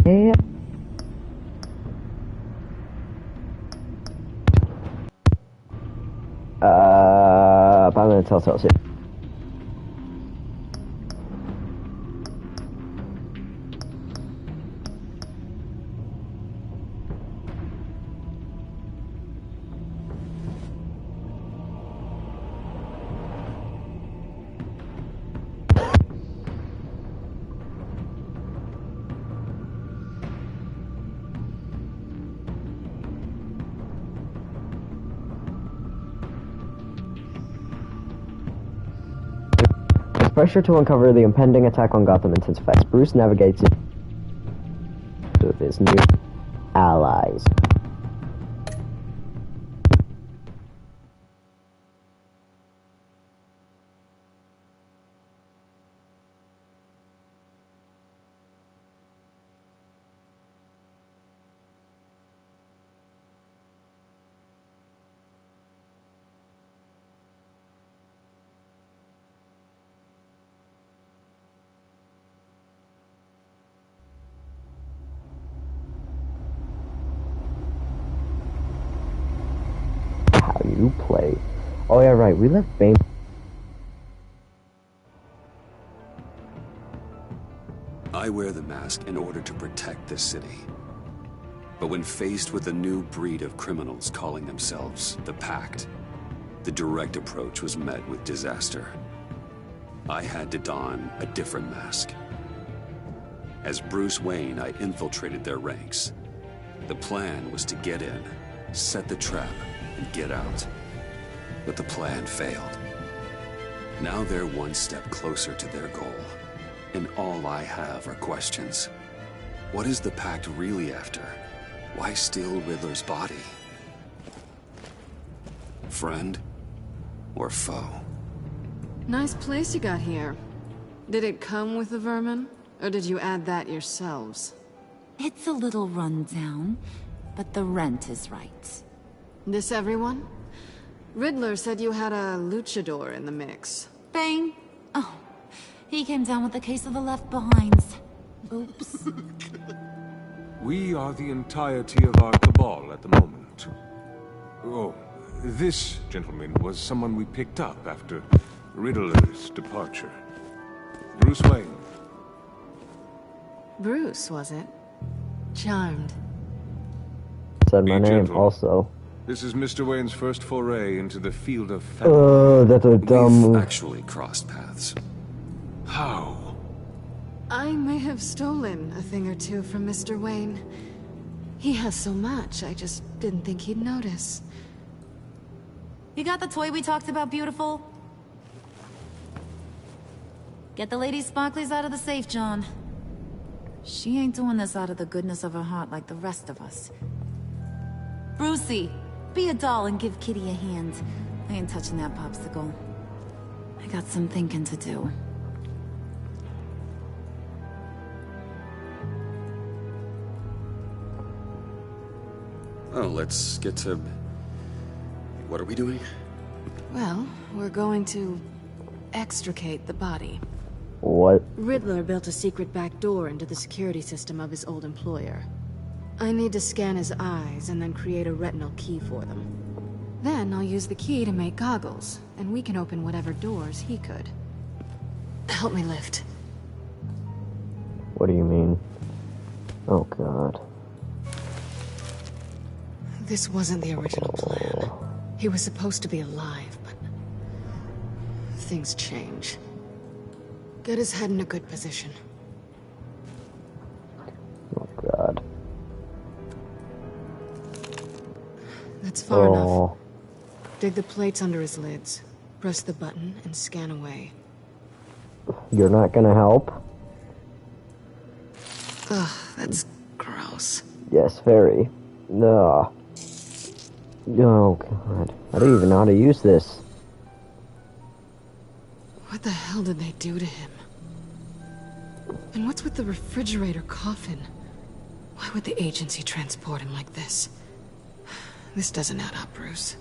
Yeah. I'm gonna Telltale soon. Pressure to uncover the impending attack on Gotham intensifies. Bruce navigates it with his new allies. You play. Oh yeah, right. We left Bane. I wear the mask in order to protect this city. But when faced with a new breed of criminals calling themselves the Pact, the direct approach was met with disaster. I had to don a different mask. As Bruce Wayne, I infiltrated their ranks. The plan was to get in, set the trap, and get out. But the plan failed. Now they're one step closer to their goal. And all I have are questions. What is the Pact really after? Why steal Riddler's body? Friend or foe? Nice place you got here. Did it come with the vermin? Or did you add that yourselves? It's a little run down, but the rent is right. This everyone? Riddler said you had a luchador in the mix. Bane? Oh, he came down with a case of the left behinds. Oops. We are the entirety of our cabal at the moment. Oh, this gentleman was someone we picked up after Riddler's departure. Bruce Wayne. Bruce, was it? Charmed. Said my Be name gentle. also. This is Mr. Wayne's first foray into the field of family. That's a dumb We've move. actually crossed paths. How? I may have stolen a thing or two from Mr. Wayne. He has so much, I just didn't think he'd notice. You got the toy we talked about, beautiful? Get the lady sparklies out of the safe, John. She ain't doing this out of the goodness of her heart like the rest of us. Brucey, be a doll and give Kitty a hand. I ain't touching that popsicle. I got some thinking to do. Oh, let's get to... What are we doing? Well, we're going to extricate the body. What? Riddler built a secret back door into the security system of his old employer. I need to scan his eyes and then create a retinal key for them. Then I'll use the key to make goggles, and we can open whatever doors he could. Help me lift. What do you mean? Oh god. This wasn't the original plan. He was supposed to be alive, but things change. Get his head in a good position. Oh god. That's far enough. Oh. Dig the plates under his lids. Press the button and scan away. You're not gonna help? Ugh, that's gross. Yes, very. No. Oh god. I don't even know how to use this. What the hell did they do to him? And what's with the refrigerator coffin? Why would the agency transport him like this? This doesn't add up, Bruce.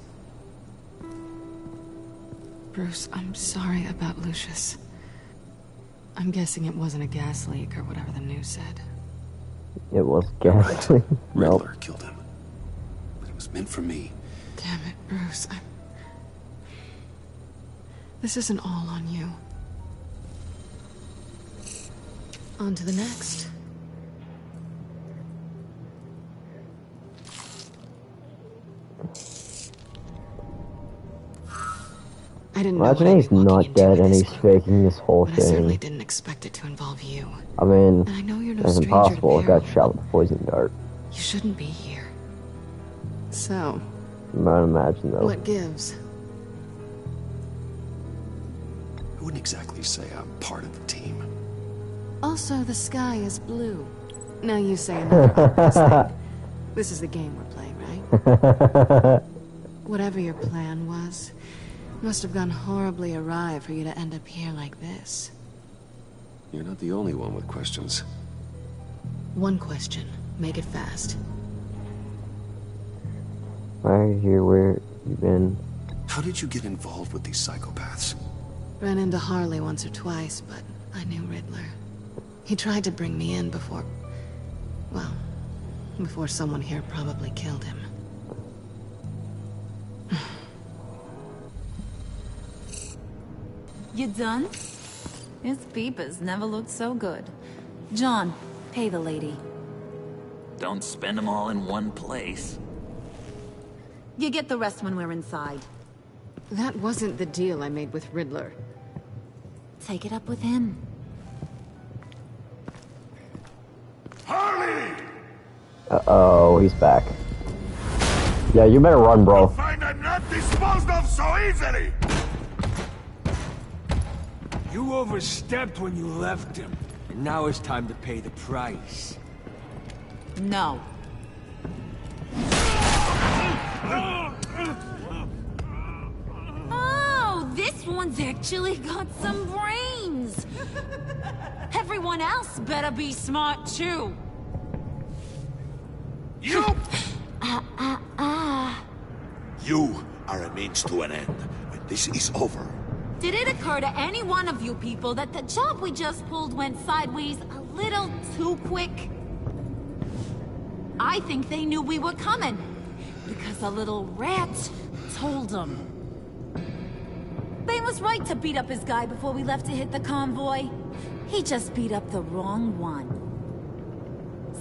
Bruce, I'm sorry about Lucius. I'm guessing it wasn't a gas leak or whatever the news said. It was Right. ghastly. Nope. Riddler killed him. But it was meant for me. Damn it, Bruce. This isn't all on you. On to the next. I didn't know Imagine what I'd he's be walking not into dead with and this he's one, faking this whole but I certainly thing. didn't expect it to involve you. I mean, And I know you're no it's stranger impossible. to It got peril. shot with a poison dart. You shouldn't be here. So, But imagine though. what gives? I wouldn't exactly say I'm part of the team. Also, the sky is blue. Now you say another obvious thing. This is the game we're playing, right? Whatever your plan was, it must have gone horribly awry for you to end up here like this. You're not the only one with questions. One question. Make it fast. Why are you here? Where you been? How did you get involved with these psychopaths? Ran into Harley once or twice, but I knew Riddler. He tried to bring me in before... well, before someone here probably killed him. You done? His peepers never looked so good. John, pay the lady. Don't spend them all in one place. You get the rest when we're inside. That wasn't the deal I made with Riddler. Take it up with him. Harley! Uh-oh, he's back. Yeah, you better run, bro. Find I'm not disposed of so easily! You overstepped when you left him, and now it's time to pay the price. No. Oh, this one's actually got some brains. Everyone else better be smart too. You! You are a means to an end. When this is over, Did it occur to any one of you people that the job we just pulled went sideways a little too quick? I think they knew we were coming, because a little rat told them. Bane was right to beat up his guy before we left to hit the convoy. He just beat up the wrong one.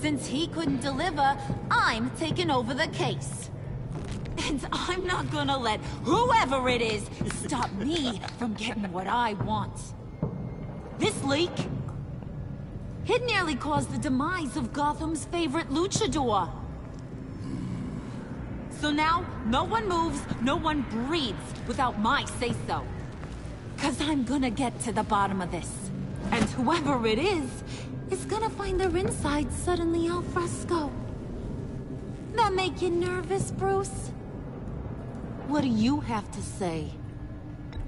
Since he couldn't deliver, I'm taking over the case. And I'm not gonna let whoever it is stop me from getting what I want. This leak, it nearly caused the demise of Gotham's favorite luchador. So now, no one moves, no one breathes without my say-so. 'Cause I'm gonna get to the bottom of this. And whoever it is gonna find their inside suddenly al fresco. That make you nervous, Bruce? What do you have to say?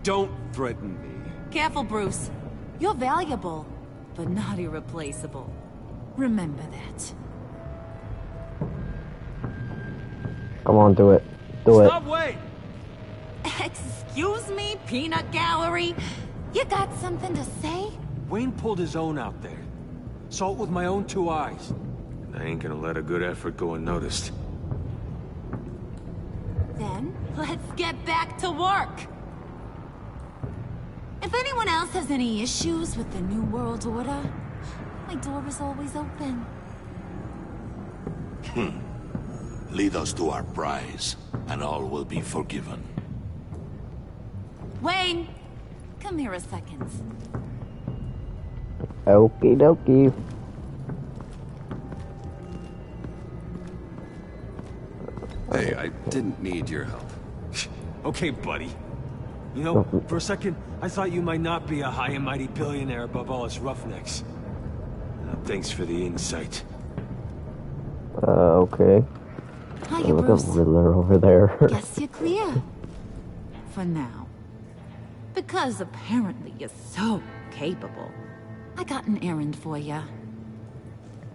Don't threaten me. Careful, Bruce. You're valuable, but not irreplaceable. Remember that. Come on, do it. Do it. Stop, wait! Excuse me, peanut gallery? You got something to say? Wayne pulled his own out there. Saw it with my own two eyes. I ain't gonna let a good effort go unnoticed. Then, let's get back to work. If anyone else has any issues with the New World Order, my door is always open. lead us to our prize, and all will be forgiven. Wayne, come here a second. Okie dokie. Hey, I didn't need your help. Okay, buddy. You know, for a second, I thought you might not be a high and mighty billionaire above all us roughnecks. Thanks for the insight. Okay. Hiya, Look Bruce. at Riddler over there. Guess you're clear. For now. Because apparently you're so capable. I got an errand for you.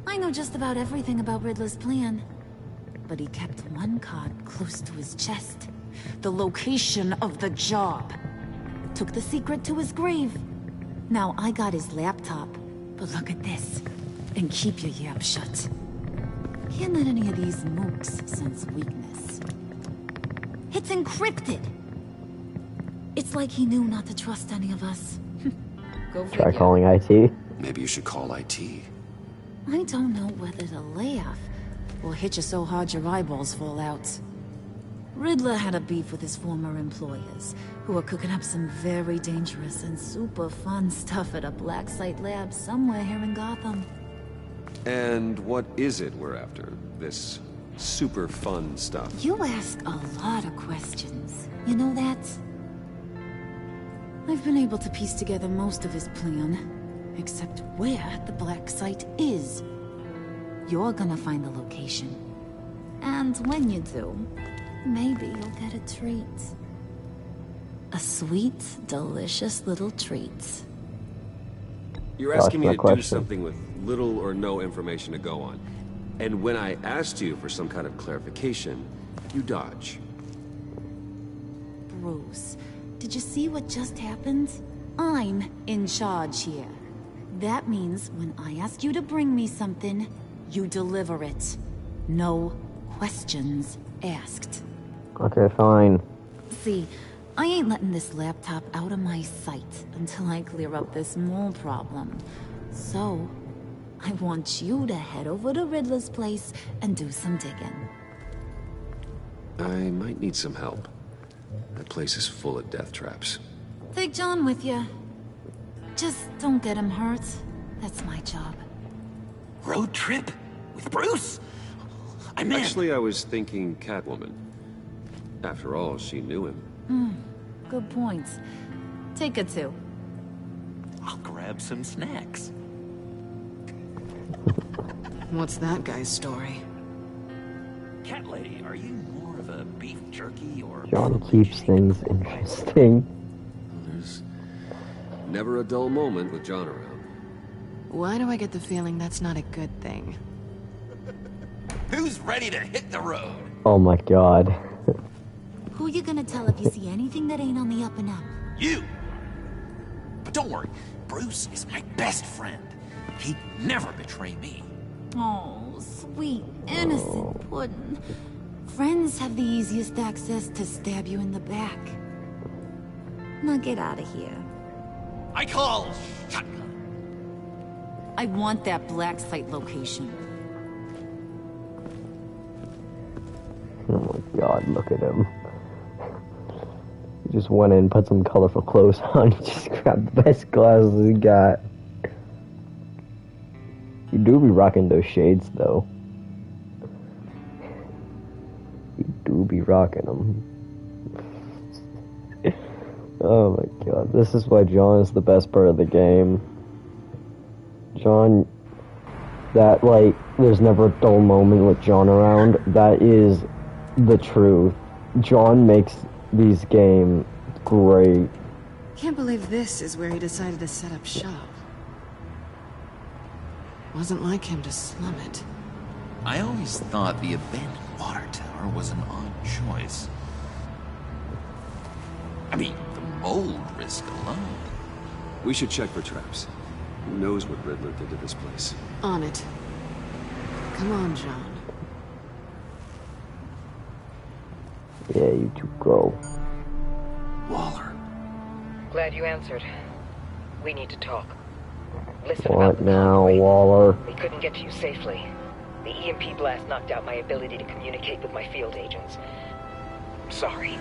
I know just about everything about Riddler's plan. But he kept one card close to his chest. The location of the job. Took the secret to his grave. Now I got his laptop. But look at this. And keep your yap shut. Can't let any of these mooks sense weakness. It's encrypted! It's like he knew not to trust any of us. Go figure. Try calling IT. Maybe you should call IT. I don't know whether to laugh or hit you so hard your eyeballs fall out. Riddler had a beef with his former employers, who were cooking up some very dangerous and super fun stuff at a black site lab somewhere here in Gotham. And what is it we're after? This super fun stuff? You ask a lot of questions. You know that? I've been able to piece together most of his plan, except where the black site is. You're gonna find the location. And when you do, maybe you'll get a treat. A sweet, delicious little treat. You're asking me to question. do something with little or no information to go on. And when I asked you for some kind of clarification, you dodge. Bruce, did you see what just happened? I'm in charge here. That means when I ask you to bring me something, you deliver it. No questions asked. Okay, fine. See, I ain't letting this laptop out of my sight until I clear up this mole problem. So, I want you to head over to Riddler's place and do some digging. I might need some help. That place is full of death traps. Take John with you. Just don't get him hurt. That's my job. Road trip? With Bruce? I'm in. Actually, I was thinking Catwoman. After all, she knew him. Good point. Take her too. I'll grab some snacks. What's that guy's story? Cat lady, are you more of a beef jerky or... John keeps things interesting. There's never a dull moment with John around. Why do I get the feeling that's not a good thing? Who's ready to hit the road? Oh my god. Who you gonna tell if you see anything that ain't on the up and up? You! But don't worry, Bruce is my best friend. He'd never betray me. Oh, sweet, innocent puddin'. Friends have the easiest access to stab you in the back. Now get out of here. I call shotgun. I want that black site location. Oh my god, look at him. He just went in, put some colorful clothes on, just grabbed the best glasses he got. You do be rocking those shades, though. You do be rocking them. Oh my god, this is why John is the best part of the game. John, that, like, there's never a dull moment with John around. That is the truth. John makes these games great. Can't believe this is where he decided to set up shop. Wasn't like him to slum it. I always thought the abandoned water tower was an odd choice. I mean, the mold risk alone. We should check for traps. Who knows what Riddler did to this place? On it. Come on, John. Yeah, you two go. Waller. Glad you answered. We need to talk. Listen What about the now, convoy. Waller? We couldn't get to you safely. The EMP blast knocked out my ability to communicate with my field agents. Sorry.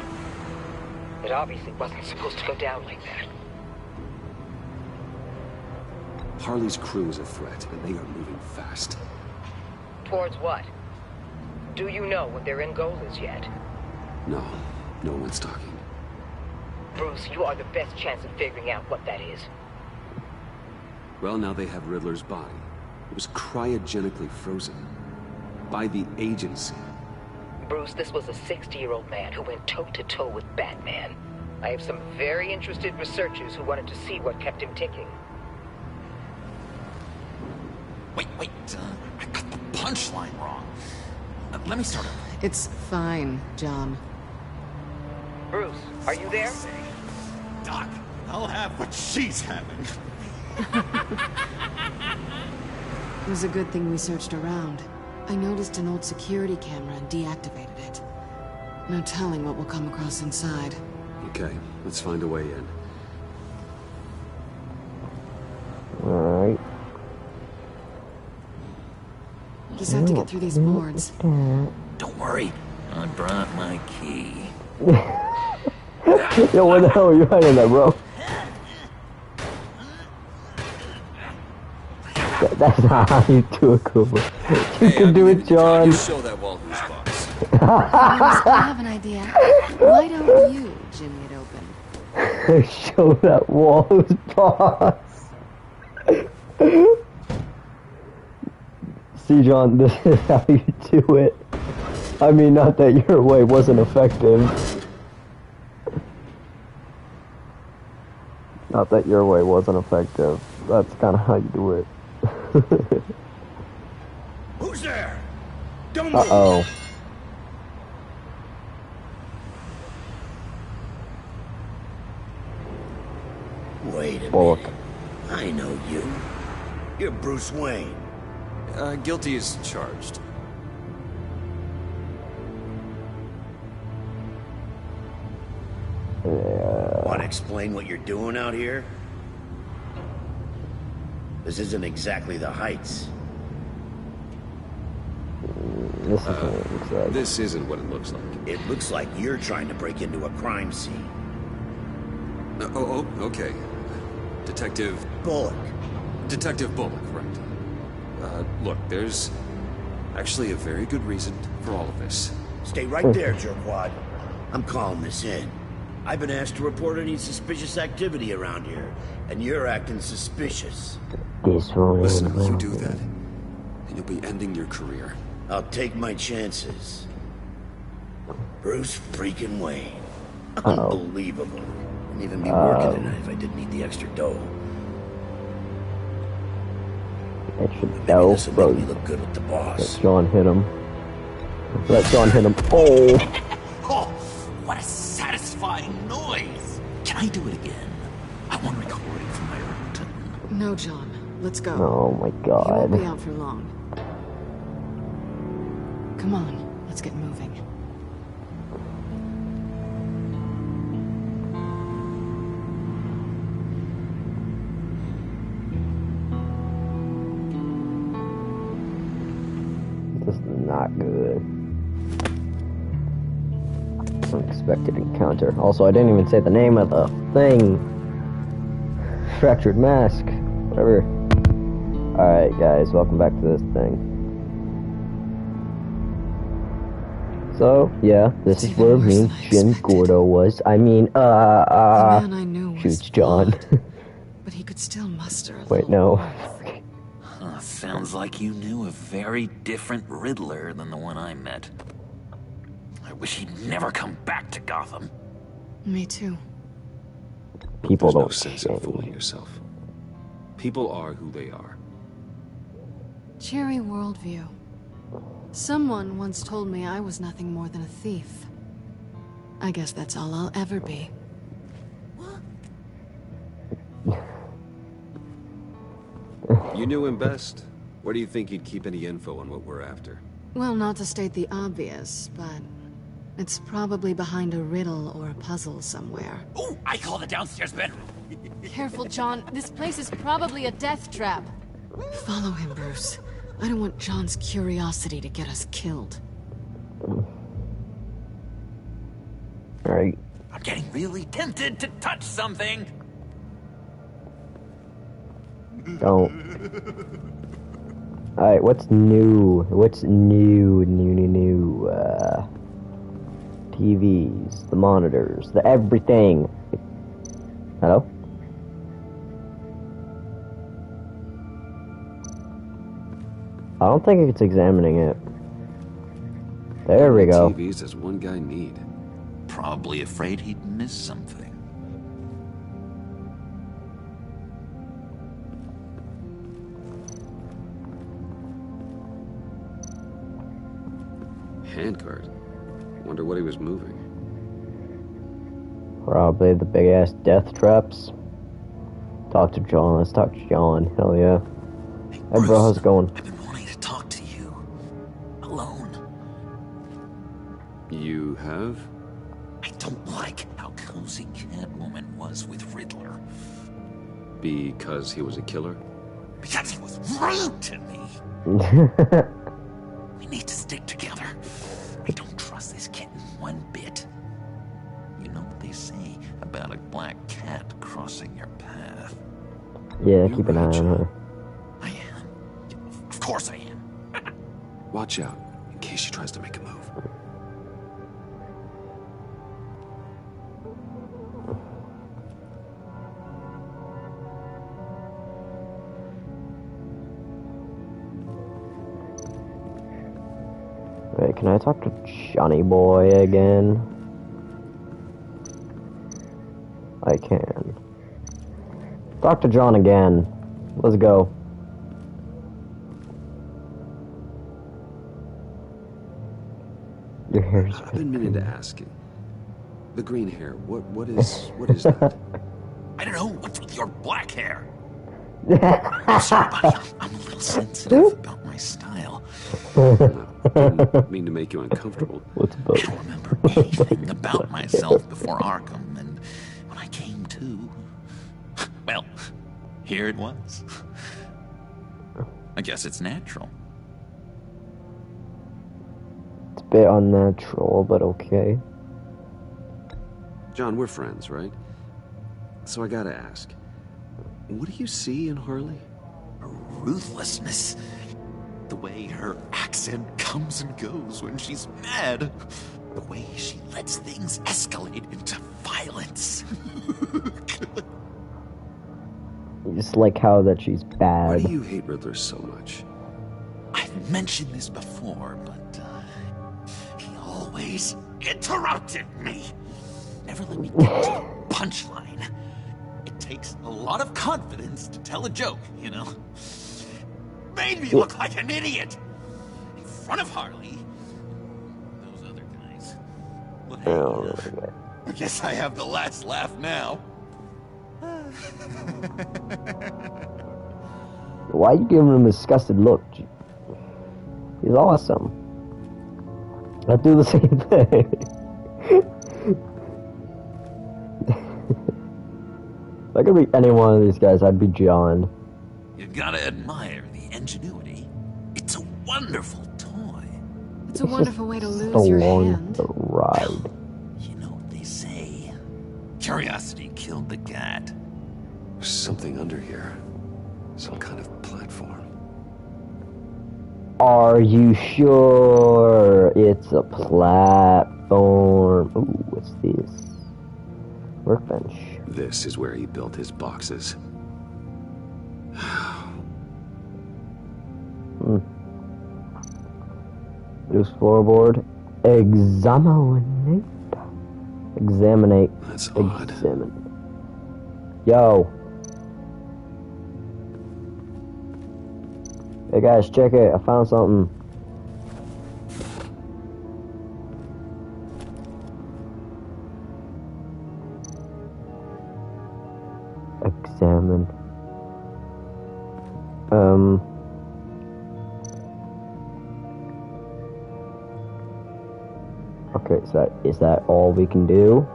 It obviously wasn't supposed to go down like that. Harley's crew is a threat, and they are moving fast. Towards what? Do you know what their end goal is yet? No, no one's talking. Bruce, you are the best chance of figuring out what that is. Well, now they have Riddler's body. It was cryogenically frozen. By the agency. Bruce, this was a 60-year-old man who went toe-to-toe with Batman. I have some very interested researchers who wanted to see what kept him ticking. Wait, I got the punchline wrong. Let me start over. It's fine, John. Bruce, are you there? Doc, I'll have what she's having. It was a good thing we searched around. I noticed an old security camera and deactivated it. No telling what we'll come across inside. Okay, let's find a way in. Alright. Just have to get through these boards. Don't worry, I brought my key. Yo, where the hell are you hiding that, bro? That's not how you do it, Cooper. You can do it, John. You show that wall who's boss. I have an idea. Why don't you jimmy it open? Show that wall who's boss. See, John, this is how you do it. I mean, not that your way wasn't effective. Not that your way wasn't effective. That's kind of how you do it. Who's there? Don't move. Uh-oh. Wait a Bullock. minute. I know you. You're Bruce Wayne. Guilty as charged. Want to explain what you're doing out here? This isn't exactly the Heights. This is what it looks like. This isn't what it looks like. It looks like you're trying to break into a crime scene. Okay. Detective Bullock. Bullock, right. Look, there's actually a very good reason for all of this. Stay right there, jerkwad. I'm calling this in. I've been asked to report any suspicious activity around here, and you're acting suspicious. Listen, if you do that, then you'll be ending your career. I'll take my chances. Bruce freaking Wayne. Uh-oh. Unbelievable. Wouldn't even be working tonight if I didn't need the extra dough. Extra Maybe dough, this will bro. make me look good with the boss. Let John hit him. Let John hit him. Oh! Oh, what a satisfying noise! Can I do it again? I want a recording from my ringtone. No, John. Let's go. Oh my You won't be god. out for long. Come on, let's get moving. This is not good. Unexpected encounter. Also, I didn't even say the name of the thing. Fractured mask. Whatever. Alright, guys, welcome back to this thing. So, yeah, this is It's even where worse me than and I Jim expected. Gordo was. I mean, The man I knew was shoots John. flawed, but he could still muster a Wait, little no. warmth. Sounds like you knew a very different Riddler than the one I met. I wish he'd never come back to Gotham. Me too. People There's no don't sense in change. fooling yourself. People are who they are. Cheery worldview. Someone once told me I was nothing more than a thief. I guess that's all I'll ever be. You knew him best. Where do you think he'd keep any info on what we're after? Well, not to state the obvious, but it's probably behind a riddle or a puzzle somewhere. Oh, I call the downstairs bedroom. Careful, John. This place is probably a death trap. Follow him, Bruce. I don't want John's curiosity to get us killed. Alright. I'm getting really tempted to touch something. Don't. Alright, what's new? What's new? TVs, the monitors, the everything. Hello? I don't think it's examining it. There we go. TVs does one guy need? Probably afraid he'd miss something. Handcart. Wonder what he was moving. Probably the big ass death traps. Talk to John. Let's talk to John. Hell yeah. Hey bro, how's it going? I've been wanting to talk to you. alone. You have? I don't like how cozy Catwoman was with Riddler. Because he was a killer? Because he was rude to me. We need to stick together. I don't trust this kitten one bit. You know what they say about a black cat crossing your path? Yeah, keep an eye on her. I am. Of course I am. Watch out, in case she tries to make a move. Wait, can I talk to Johnny Boy again? I can. Talk to John again. Let's go. Your hair's I've been meaning to ask you. The green hair, what is that? I don't know what's with your black hair. I'm sorry, buddy. I'm a little sensitive about my style. Didn't mean to make you uncomfortable. What's I about? don't remember anything about myself before Arkham, and when I came to, well, here it was. I guess it's natural. It's a bit unnatural, but okay. John, we're friends, right? So I gotta ask, what do you see in Harley? Her ruthlessness. The way her accent comes and goes when she's mad. The way she lets things escalate into violence. You just like how that she's Why bad. do you hate Riddler so much? I've mentioned this before, but he always interrupted me. Never let me get to the punchline. It takes a lot of confidence to tell a joke, you know? Made me look like an idiot in front of Harley. Those other guys. But hey, Oh, I guess I have the last laugh now. why are you giving him a disgusted look? He's awesome. I'd do the same thing. If I could be any one of these guys, I'd be John. You gotta admire the ingenuity. It's a wonderful toy. It's a wonderful way to lose So your long hand. the ride. You know what they say. Curiosity killed the cat. There's something under here. Some kind of platform. Are you sure it's a platform? Ooh, what's this? Workbench. This is where he built his boxes. Loose floorboard. Examinate. Examinate. That's odd. Examine. Yo. Hey guys, check it. I found something. Examine. Okay, so is that all we can do?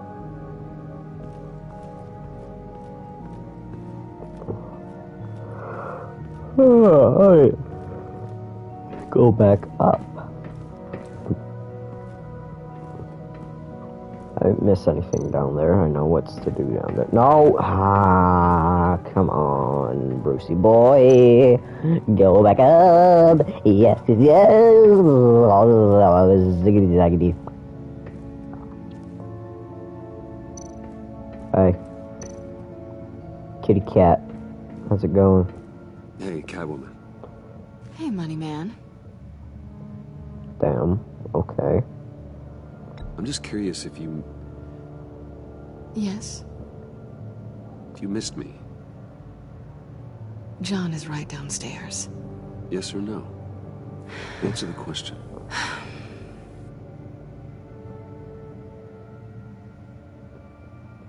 Alright. Go back up. I didn't miss anything down there. I know what's to do down there. No! Ah, come on, Brucey boy. Go back up. Yes, yes. Ziggity zaggity. Hey. Kitty cat. How's it going? Hey, Catwoman. Hey, money man. Damn. Okay. I'm just curious if you Yes? missed me. John is right downstairs. Yes or no? Answer the question.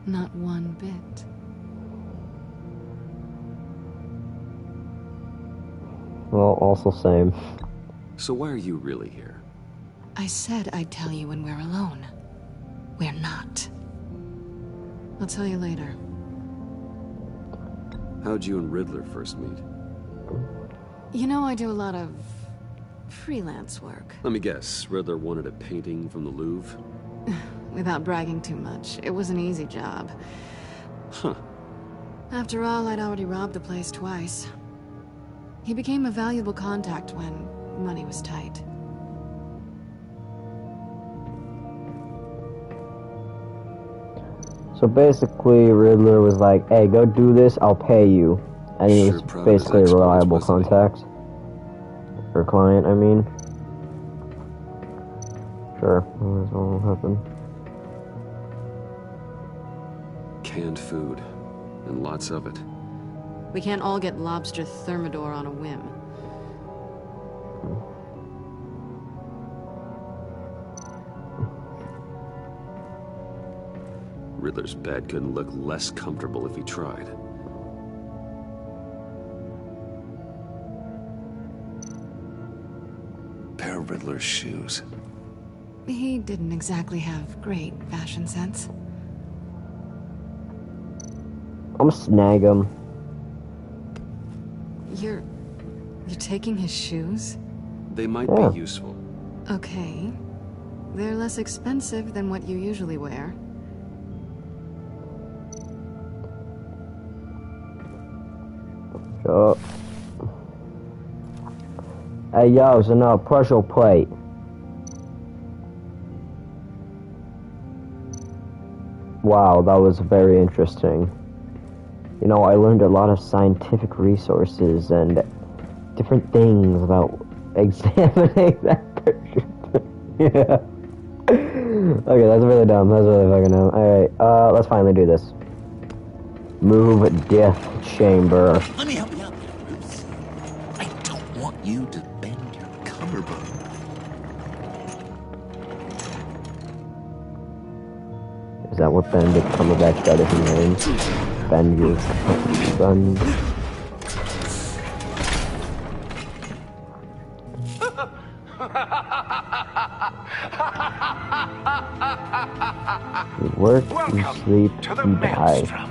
Not one bit. Well, also same. So why are you really here? I said I'd tell you when we're alone. We're not. I'll tell you later. How'd you and Riddler first meet? You know, I do a lot of freelance work. Let me guess, Riddler wanted a painting from the Louvre? Without bragging too much, it was an easy job. Huh. After all, I'd already robbed the place twice. He became a valuable contact when money was tight. So basically, Riddler was like, hey, go do this, I'll pay you. And he was Sure proud of his basically a exploits, reliable wasn't he? contact. Or client, I mean. Sure, that's all will happen. Canned food, and lots of it. We can't all get lobster thermidor on a whim. Riddler's bed couldn't look less comfortable if he tried. Pair of Riddler's shoes. He didn't exactly have great fashion sense. I'm gonna snag him. You're taking his shoes? They might Yeah. be useful. Okay. They're less expensive than what you usually wear. Shut up. Hey, yo, so now pressure plate. Wow, that was very interesting. You know, I learned a lot of scientific resources and different things about examining that picture. Yeah. Okay, that's really dumb. That's really fucking dumb. Alright, let's finally do this. Move death chamber. Let me help you out there, Bruce. I don't want you to bend your collarbone. Is that what Benedict Cumberbatch got his name? Bend your gun. You work, you sleep, to the you die. maelstrom.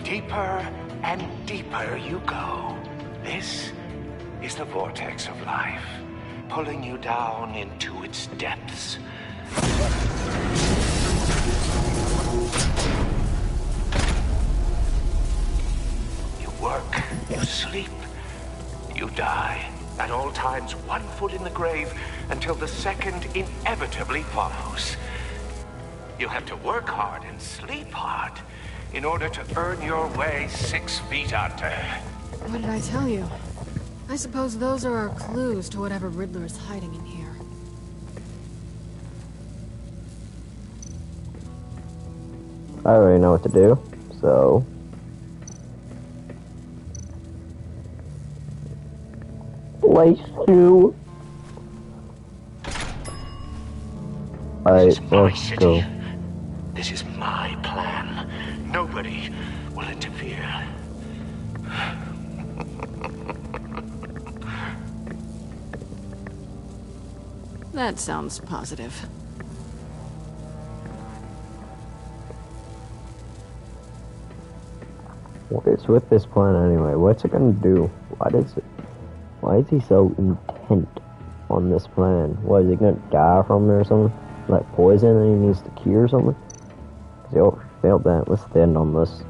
Deeper and deeper you go. This is the vortex of life, pulling you down into its depths. You work, you sleep, you die. At all times, one foot in the grave until the second inevitably follows. You have to work hard and sleep hard in order to earn your way 6 feet under. What did I tell you? I suppose those are our clues to whatever Riddler is hiding in here. I already know what to do, so... Place you. Alright, let's go. This is my plan. Nobody will interfere. That sounds positive. What is with this plan anyway? What's it gonna do? Why is he so intent on this plan? What, is he gonna die from it or something? Like poison and he needs to cure or something? Cause he failed that. Let's stand on this.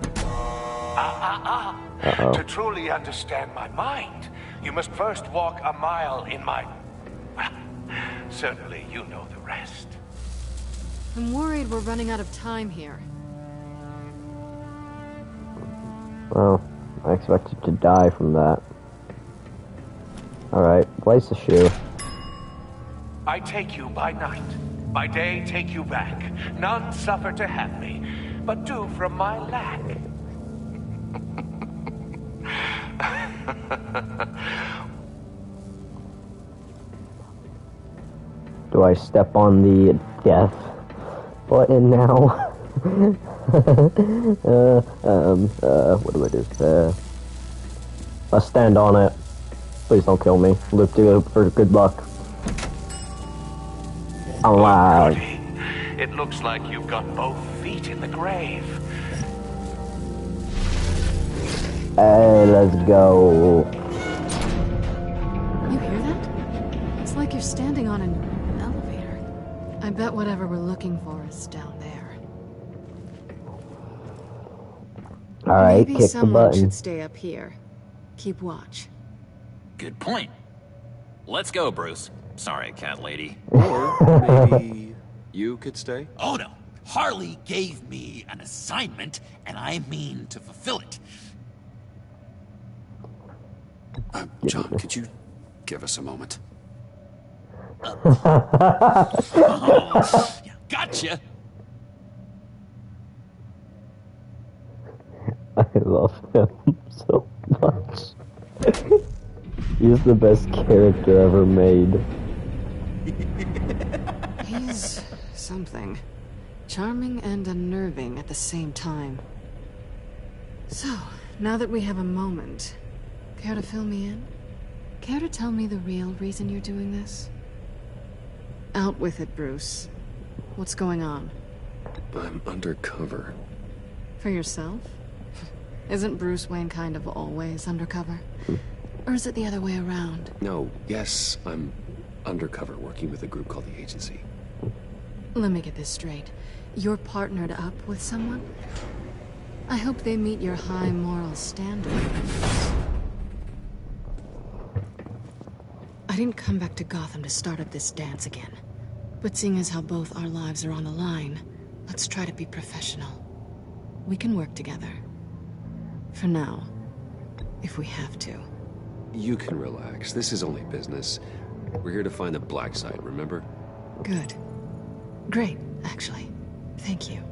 Uh-oh. To truly understand my mind, you must first walk a mile in my... Well, certainly you know the rest. I'm worried we're running out of time here. Well, I expected to die from that. Alright, place the shoe. I take you by night. By day, take you back. None suffer to have me, but do from my lack. Do I step on the death button now? What do I do? Let's stand on it. Please don't kill me. Loop de loop for good luck. I'm alive. Goody. It looks like you've got both feet in the grave. Hey, let's go. You hear that? It's like you're standing on an elevator. I bet whatever we're looking for is down there. Alright, Maybe kick the someone button. should stay up here. Keep watch. Good point. Let's go, Bruce. Sorry, cat lady. Or maybe you could stay? Oh no, Harley gave me an assignment, and I mean to fulfill it. John, could you give us a moment? Yeah, gotcha. I love him so much. He's the best character ever made. He's something. Charming and unnerving at the same time. So, now that we have a moment, care to fill me in? Care to tell me the real reason you're doing this? Out with it, Bruce. What's going on? I'm undercover. For yourself? Isn't Bruce Wayne kind of always undercover? Or is it the other way around? No, yes, I'm undercover working with a group called the Agency. Let me get this straight. You're partnered up with someone? I hope they meet your high moral standards. I didn't come back to Gotham to start up this dance again. But seeing as how both our lives are on the line, let's try to be professional. We can work together. For now. If we have to. You can relax. This is only business. We're here to find the black side, remember? Good. Great, actually. Thank you.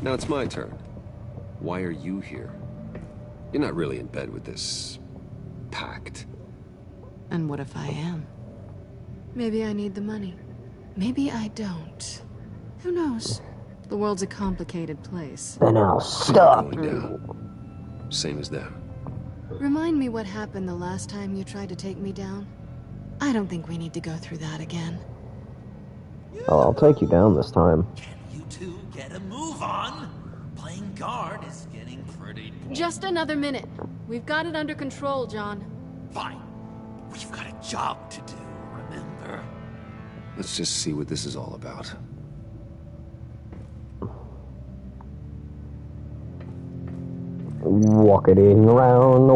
Now it's my turn. Why are you here? You're not really in bed with this pact. And what if I am? Maybe I need the money. Maybe I don't. Who knows? The world's a complicated place. Then I'll stop. Going down. Same as them. Remind me what happened the last time you tried to take me down. I don't think we need to go through that again. Oh, I'll take you down this time. Can you two get a move on? Playing guard is getting pretty boring. Just another minute. We've got it under control, John. Fine. We've got a job to do, remember? Let's just see what this is all about. Walking round,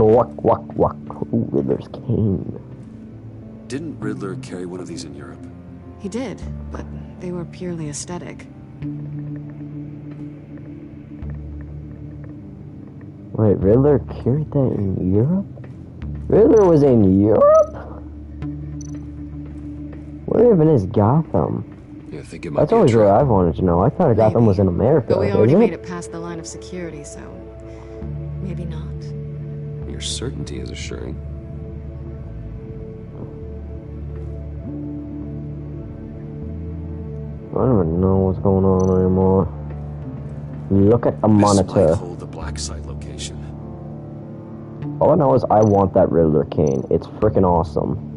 walk, walk. Ooh, Riddler's cane. Didn't Riddler carry one of these in Europe? He did, but they were purely aesthetic. Wait, Riddler carried that in Europe? Riddler was in Europe? Where even is Gotham? Yeah, I think it might That's be a always what trap. I've wanted to know. I thought Gotham was in America. But we already isn't made it? it past the line of security, so maybe not. Your certainty is assuring. I don't even know what's going on anymore. Look at the This monitor. might hold the black site location. All I know is I want that Riddler cane. It's freaking awesome.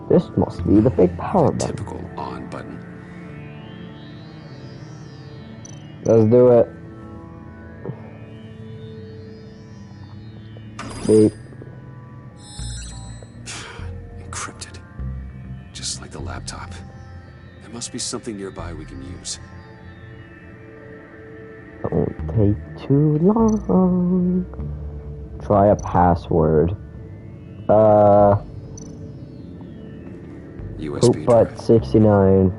This must be the big power button. Typical on button. Let's do it. Beep. Encrypted. Just like the laptop. There must be something nearby we can use. Don't take too long. Try a password. USB Poop butt drive. 69.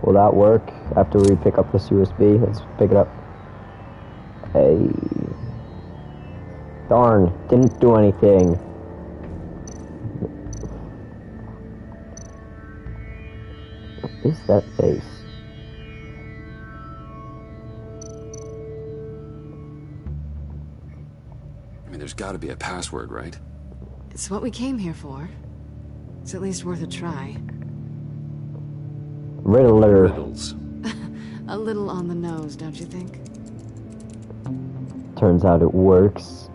Will that work after we pick up this USB? Let's pick it up. Hey. Darn, didn't do anything. What is that face? I mean, there's There's gotta be a password, right? It's what we came here for. It's at least worth a try. Riddler. Riddles. A little on the nose, don't you think? Turns out it works.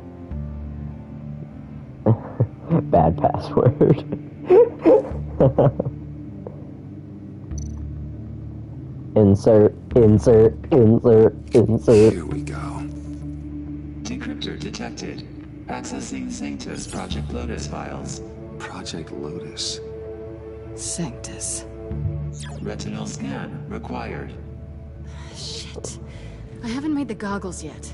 Bad password. Insert. Here we go. Decryptor detected. Accessing Sanctus Project Lotus files. Project Lotus. Sanctus. Retinal scan required. Shit. I haven't made the goggles yet.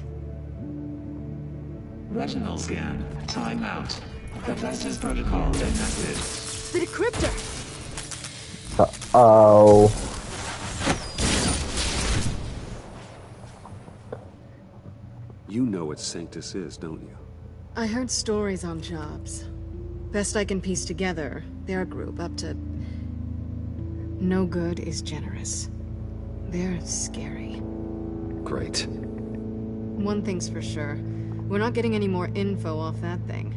Retinal scan. Timeout. Hephaestus protocol enacted. The decryptor! Uh-oh. You know what Sanctus is, don't you? I heard stories on jobs. Best I can piece together, they're a group up to... No good is generous. They're scary. Great. One thing's for sure. We're not getting any more info off that thing.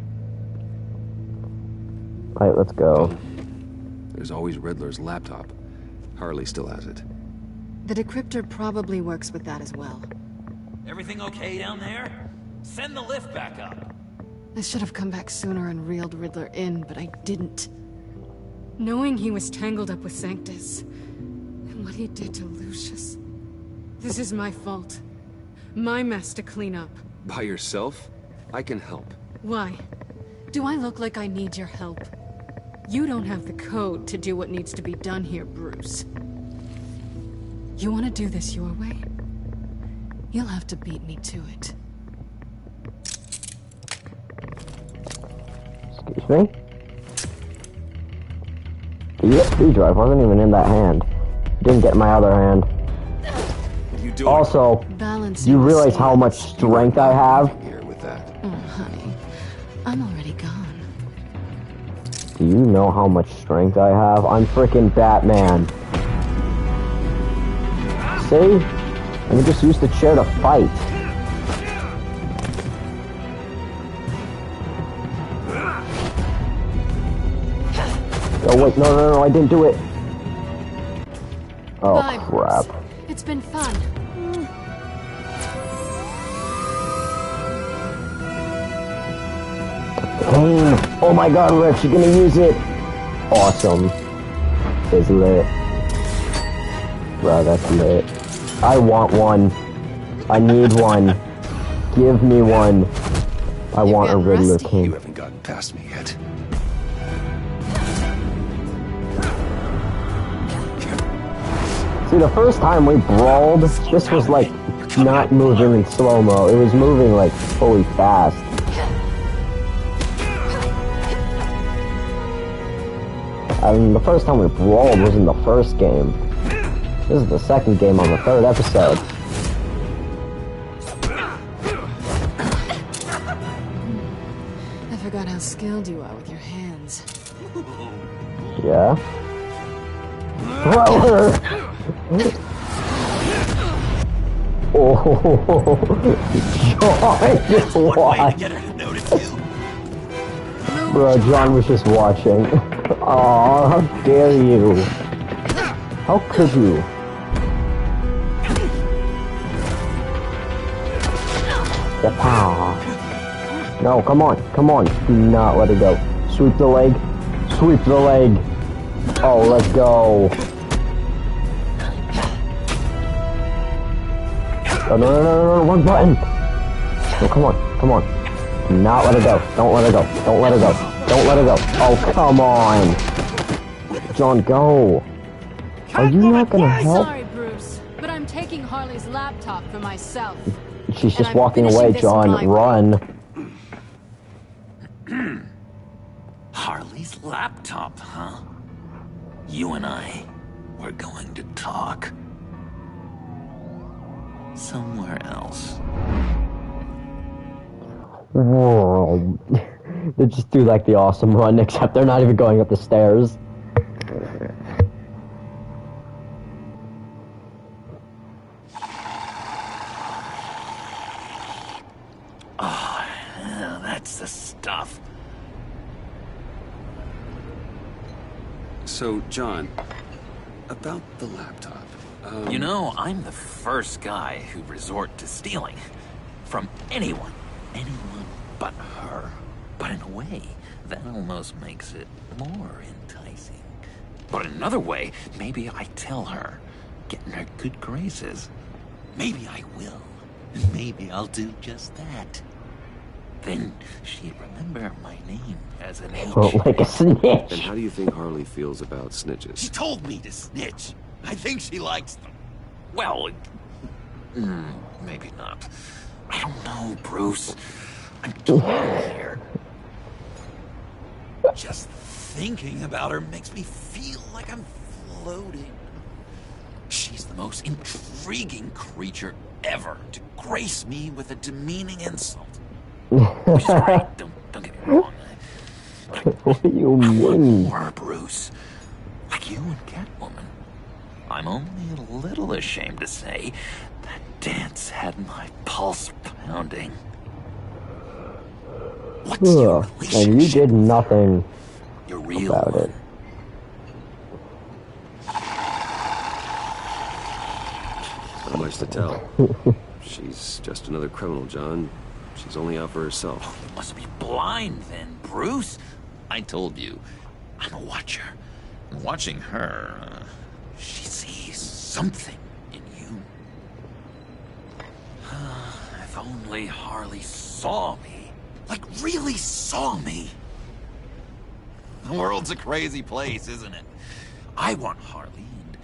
Alright, let's go. There's always Riddler's laptop. Harley still has it. The decryptor probably works with that as well. Everything okay down there? Send the lift back up. I should have come back sooner and reeled Riddler in, but I didn't. Knowing he was tangled up with Sanctus, and what he did to Lucius. This is my fault. My mess to clean up. By yourself? I can help. Why? Do I look like I need your help? You don't have the code to do what needs to be done here, Bruce. You want to do this your way? You'll have to beat me to it. Excuse me? The USB drive wasn't even in that hand. Didn't get my other hand. You do also, Balancing you realize the how much strength I have? here with that. Oh, honey. I'm already gone. Do you know how much strength I have? I'm freaking Batman. See? I can just use the chair to fight. Oh wait, no, I didn't do it. Oh Bye, crap. Bruce. It's been fun. Pain. Oh my god, we're actually gonna use it. Awesome. It's lit. Bro, that's lit. I want one. I need one. Give me one. I want a Riddler rusty. You king. haven't gotten past me yet. See, the first time we brawled, this was like not moving in slow-mo. It was moving like fully fast. I mean, the first time we brawled was in the first game. This is the second game on the third episode. I forgot how skilled you are with your hands. Yeah? Thrower! Oh, John, just watch. Bro, John was just watching. Aw, how dare you? How could you? Yapow. No, come on. Do not let it go. Sweep the leg. Sweep the leg. Oh, let's go. Oh, no, one button. No, come on. Do not let it go. Don't let it go. Don't let it go. Don't let it go. Oh, come on. John, go. Are you not gonna help? Sorry, Bruce, but I'm taking Harley's laptop for myself. She's just I'm walking finishing away, this John. driveway. Run. Harley's laptop, huh? You and I, we're going to talk. Somewhere else. Whoa. They just do like the awesome run, except they're not even going up the stairs. So, John, about the laptop. You know, I'm the first guy who resort to stealing. From anyone. Anyone but her. But in a way, that almost makes it more enticing. But in another way, maybe I tell her, get in her good graces. Maybe I will. Maybe I'll do just that. Then she'd remember my name as an H. Oh, like a snitch. And how do you think Harley feels about snitches? She told me to snitch. I think she likes them. Well, maybe not. I don't know, Bruce. I'm torn here. Just thinking about her makes me feel like I'm floating. She's the most intriguing creature ever to grace me with a demeaning insult. Which is great, don't get me wrong. What do you mean? More, Bruce. Like you and Catwoman. I'm only a little ashamed to say that dance had my pulse pounding. What's your relationship? And you did nothing You're real about one. it. Not much to tell. She's just another criminal, John. She's only out for herself. You must be blind then, Bruce. I told you, I'm a watcher. And watching her, she sees something in you. If only Harley saw me. Like, really saw me. The world's a crazy place, isn't it? I want Harley, and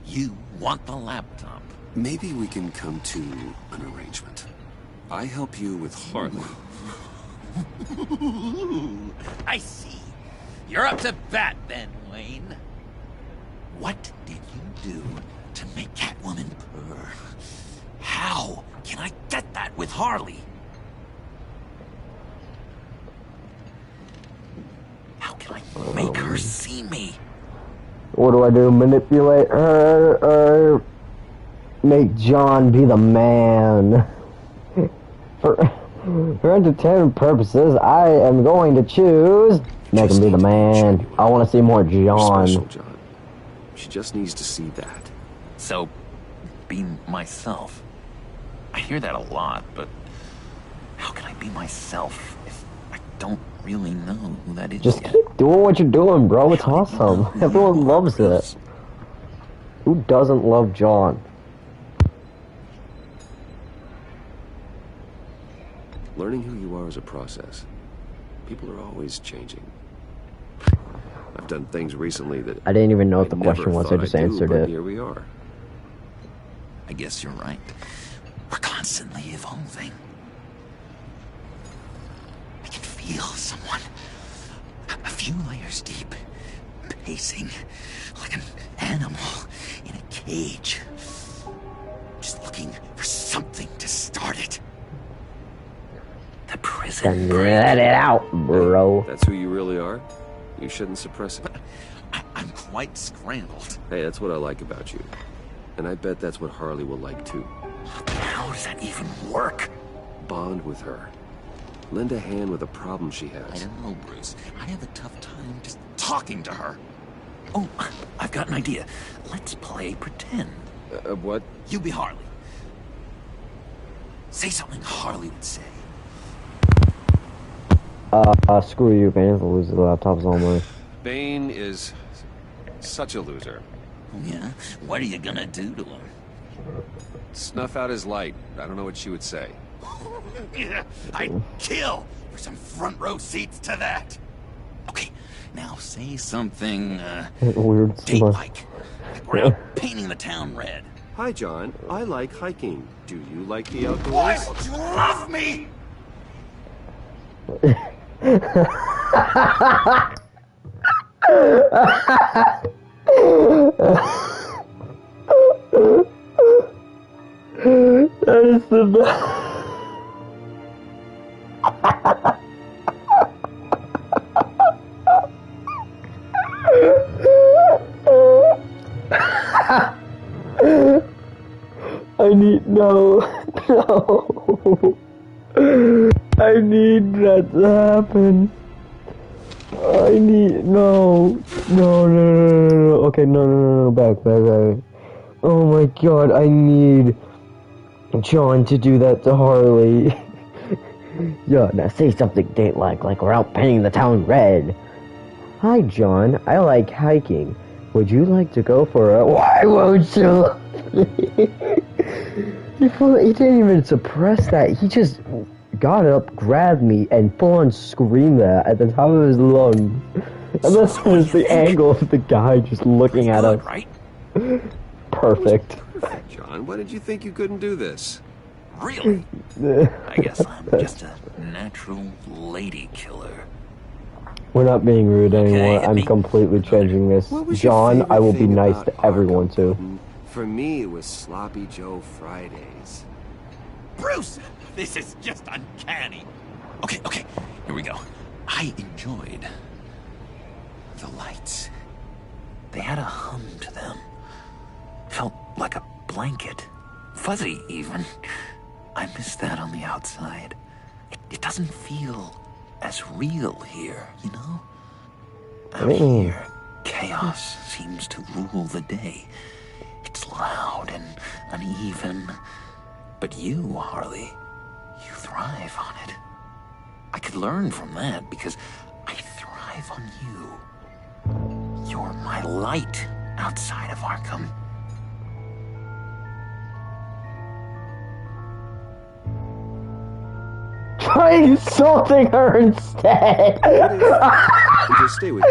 you want the laptop. Maybe we can come to an arrangement. I help you with Harley. I see. You're up to bat then, Wayne. What did you do to make Catwoman purr? How can I get that with Harley? How can I make her see me? What do I do? Manipulate her or make John be the man? For entertainment purposes, I am going to choose make him be the man. I want to see more John. Special, John. She just needs to see that. So, be myself. I hear that a lot, but how can I be myself if I don't really know who that is Just yet? keep doing what you're doing, bro. It's awesome. Everyone loves it. Who doesn't love John? Learning who you are is a process. People are always changing. I've done things recently that I didn't even know what the never question was. I thought just I'd do, answered but it. Here we are. I guess you're right. We're constantly evolving. I can feel someone a few layers deep, pacing like an animal in a cage, just looking for something to start it. The prison break. Let it out, bro. That's who you really are? You shouldn't suppress it. I'm quite scrambled. Hey, that's what I like about you. And I bet that's what Harley will like too. How does that even work? Bond with her. Lend a hand with a problem she has. I don't know, Bruce. I have a tough time just talking to her. Oh, I've got an idea. Let's play pretend. What? You be Harley. Say something Harley would say. Screw you, Bane. The loser of the laptops only. Bane is such a loser. Yeah? What are you gonna do to him? Snuff out his light. I don't know what she would say. I'd kill for some front row seats to that. Okay, now say something, Weird date-like. Like we're out painting the town red. Hi, John. I like hiking. Do you like the outdoors? Why don't you love me? That is the best. I need no. I need that to happen. I need no. Okay, no, back. Oh my god, I need John to do that to Harley. Yeah, now say something, date like we're out painting the town red. Hi, John. I like hiking. Would you like to go for a? Why won't you? He didn't even suppress that. He just got up, grabbed me, and full-on screamed that at the top of his lungs. And this was the angle of the guy just looking at us. Right? Perfect. John, what did you think you couldn't do this? Really? I guess I'm just a natural lady killer. We're not being rude anymore. Okay, I'm completely changing this. John, I will be nice to everyone too. For me, it was Sloppy Joe Fridays. Bruce! This is just uncanny. Okay, here we go. I enjoyed the lights. They had a hum to them. Felt like a blanket. Fuzzy, even. I miss that on the outside. It doesn't feel as real here, you know? Out here, chaos seems to rule the day. It's loud and uneven. But you, Harley, you thrive on it. I could learn from that because I thrive on you. You're my light outside of Arkham. Try insulting her instead. Just stay with me.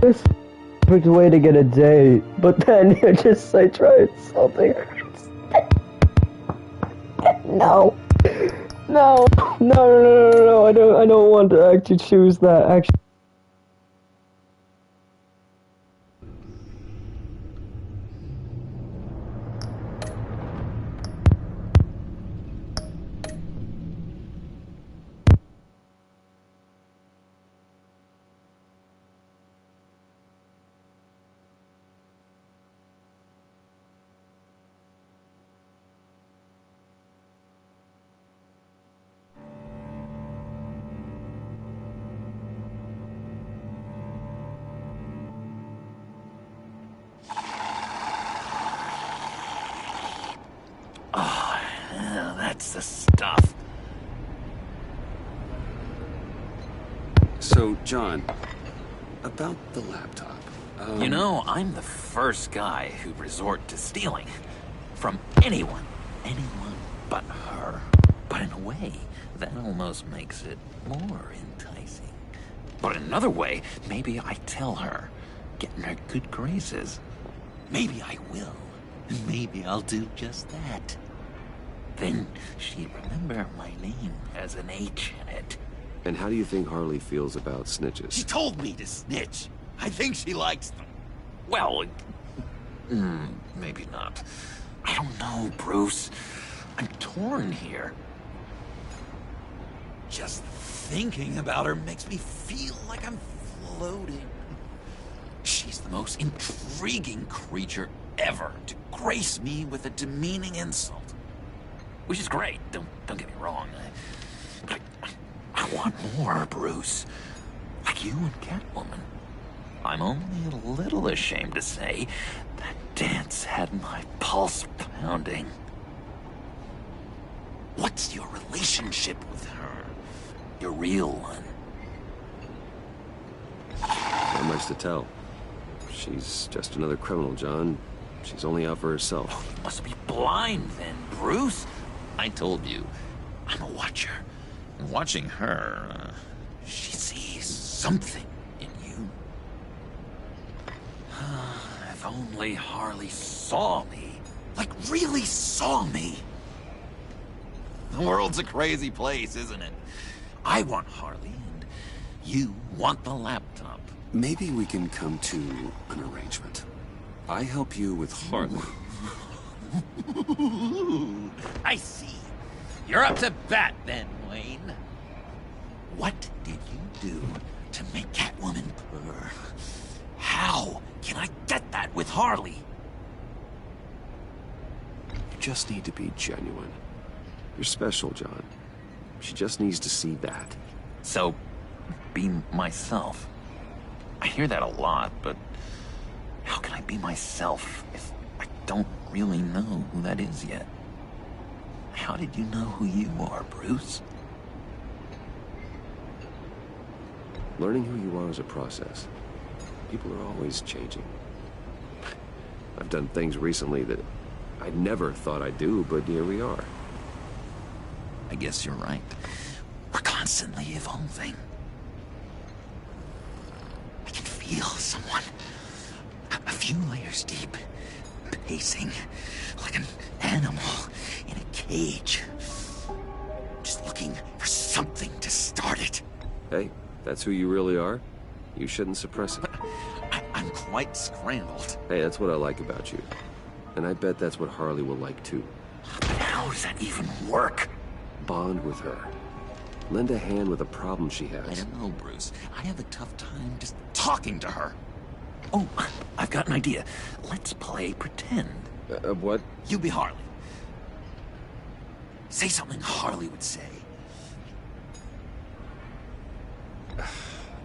This is the perfect way to get a date, but then you just say try insulting her instead. No, I don't want to actually choose that. Actually. That's the stuff. So, John, about the laptop. You know, I'm the first guy who'd resort to stealing. From anyone but her. But in a way, that almost makes it more enticing. But in another way, maybe I tell her, get in her good graces. Maybe I will. Maybe I'll do just that. Then she'd remember my name has an H in it. And how do you think Harley feels about snitches? She told me to snitch. I think she likes them. Well, maybe not. I don't know, Bruce. I'm torn here. Just thinking about her makes me feel like I'm floating. She's the most intriguing creature ever to grace me with a demeaning insult. Which is great, don't get me wrong. But I want more, Bruce. Like you and Catwoman. I'm only a little ashamed to say that dance had my pulse pounding. What's your relationship with her? Your real one? Not much to tell. She's just another criminal, John. She's only out for herself. Oh, you must be blind then, Bruce. I told you, I'm a watcher. And watching her, she sees something in you. If only Harley saw me. Like, really saw me. The world's a crazy place, isn't it? I want Harley, and you want the laptop. Maybe we can come to an arrangement. I help you with Harley. I see. You're up to bat then, Wayne. What did you do to make Catwoman purr? How can I get that with Harley? just need to be genuine. You're special, John. She just needs to see that. So, be myself. I hear that a lot, but how can I be myself if I don't really know who that is yet? How did you know who you are, Bruce? Learning who you are is a process. People are always changing. I've done things recently that I never thought I'd do, but here we are. I guess you're right. We're constantly evolving. I can feel someone a few layers deep, pacing like an animal in a cage. Just looking for something to start it. Hey, that's who you really are. You shouldn't suppress it. I'm quite scrambled. Hey, that's what I like about you. And I bet that's what Harley will like too. But how does that even work? Bond with her. Lend a hand with a problem she has. I don't know, Bruce. I have a tough time just talking to her. Oh, I've got an idea. Let's play pretend. What? You be Harley. Say something Harley would say.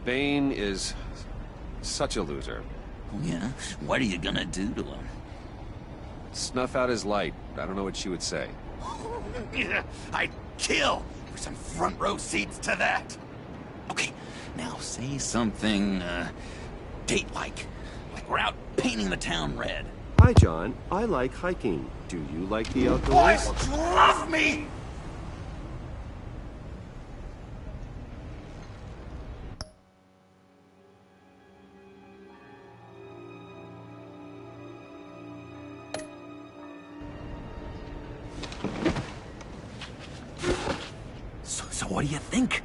Bane is such a loser. Oh, yeah? What are you gonna do to him? Snuff out his light. I don't know what she would say. I'd kill for some front row seats to that. Okay, now say something, date-like. Like we're out painting the town red. Hi, John. I like hiking. Do you like the outdoors? Boys love me! So what do you think?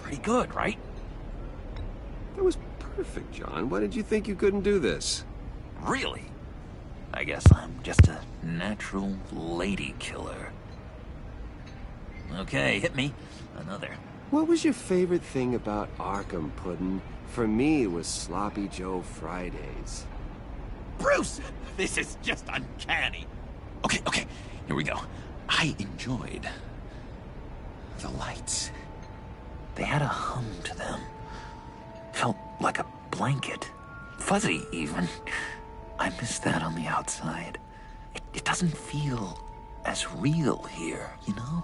Pretty good, right? That was perfect, John. Why did you think you couldn't do this? Really? I guess I'm just a natural lady killer. Okay, hit me. Another. What was your favorite thing about Arkham, Puddin'? For me, it was Sloppy Joe Fridays. Bruce! This is just uncanny. Okay, here we go. I enjoyed the lights. They had a hum to them. Felt like a blanket. Fuzzy, even. I miss that on the outside. It doesn't feel as real here, you know?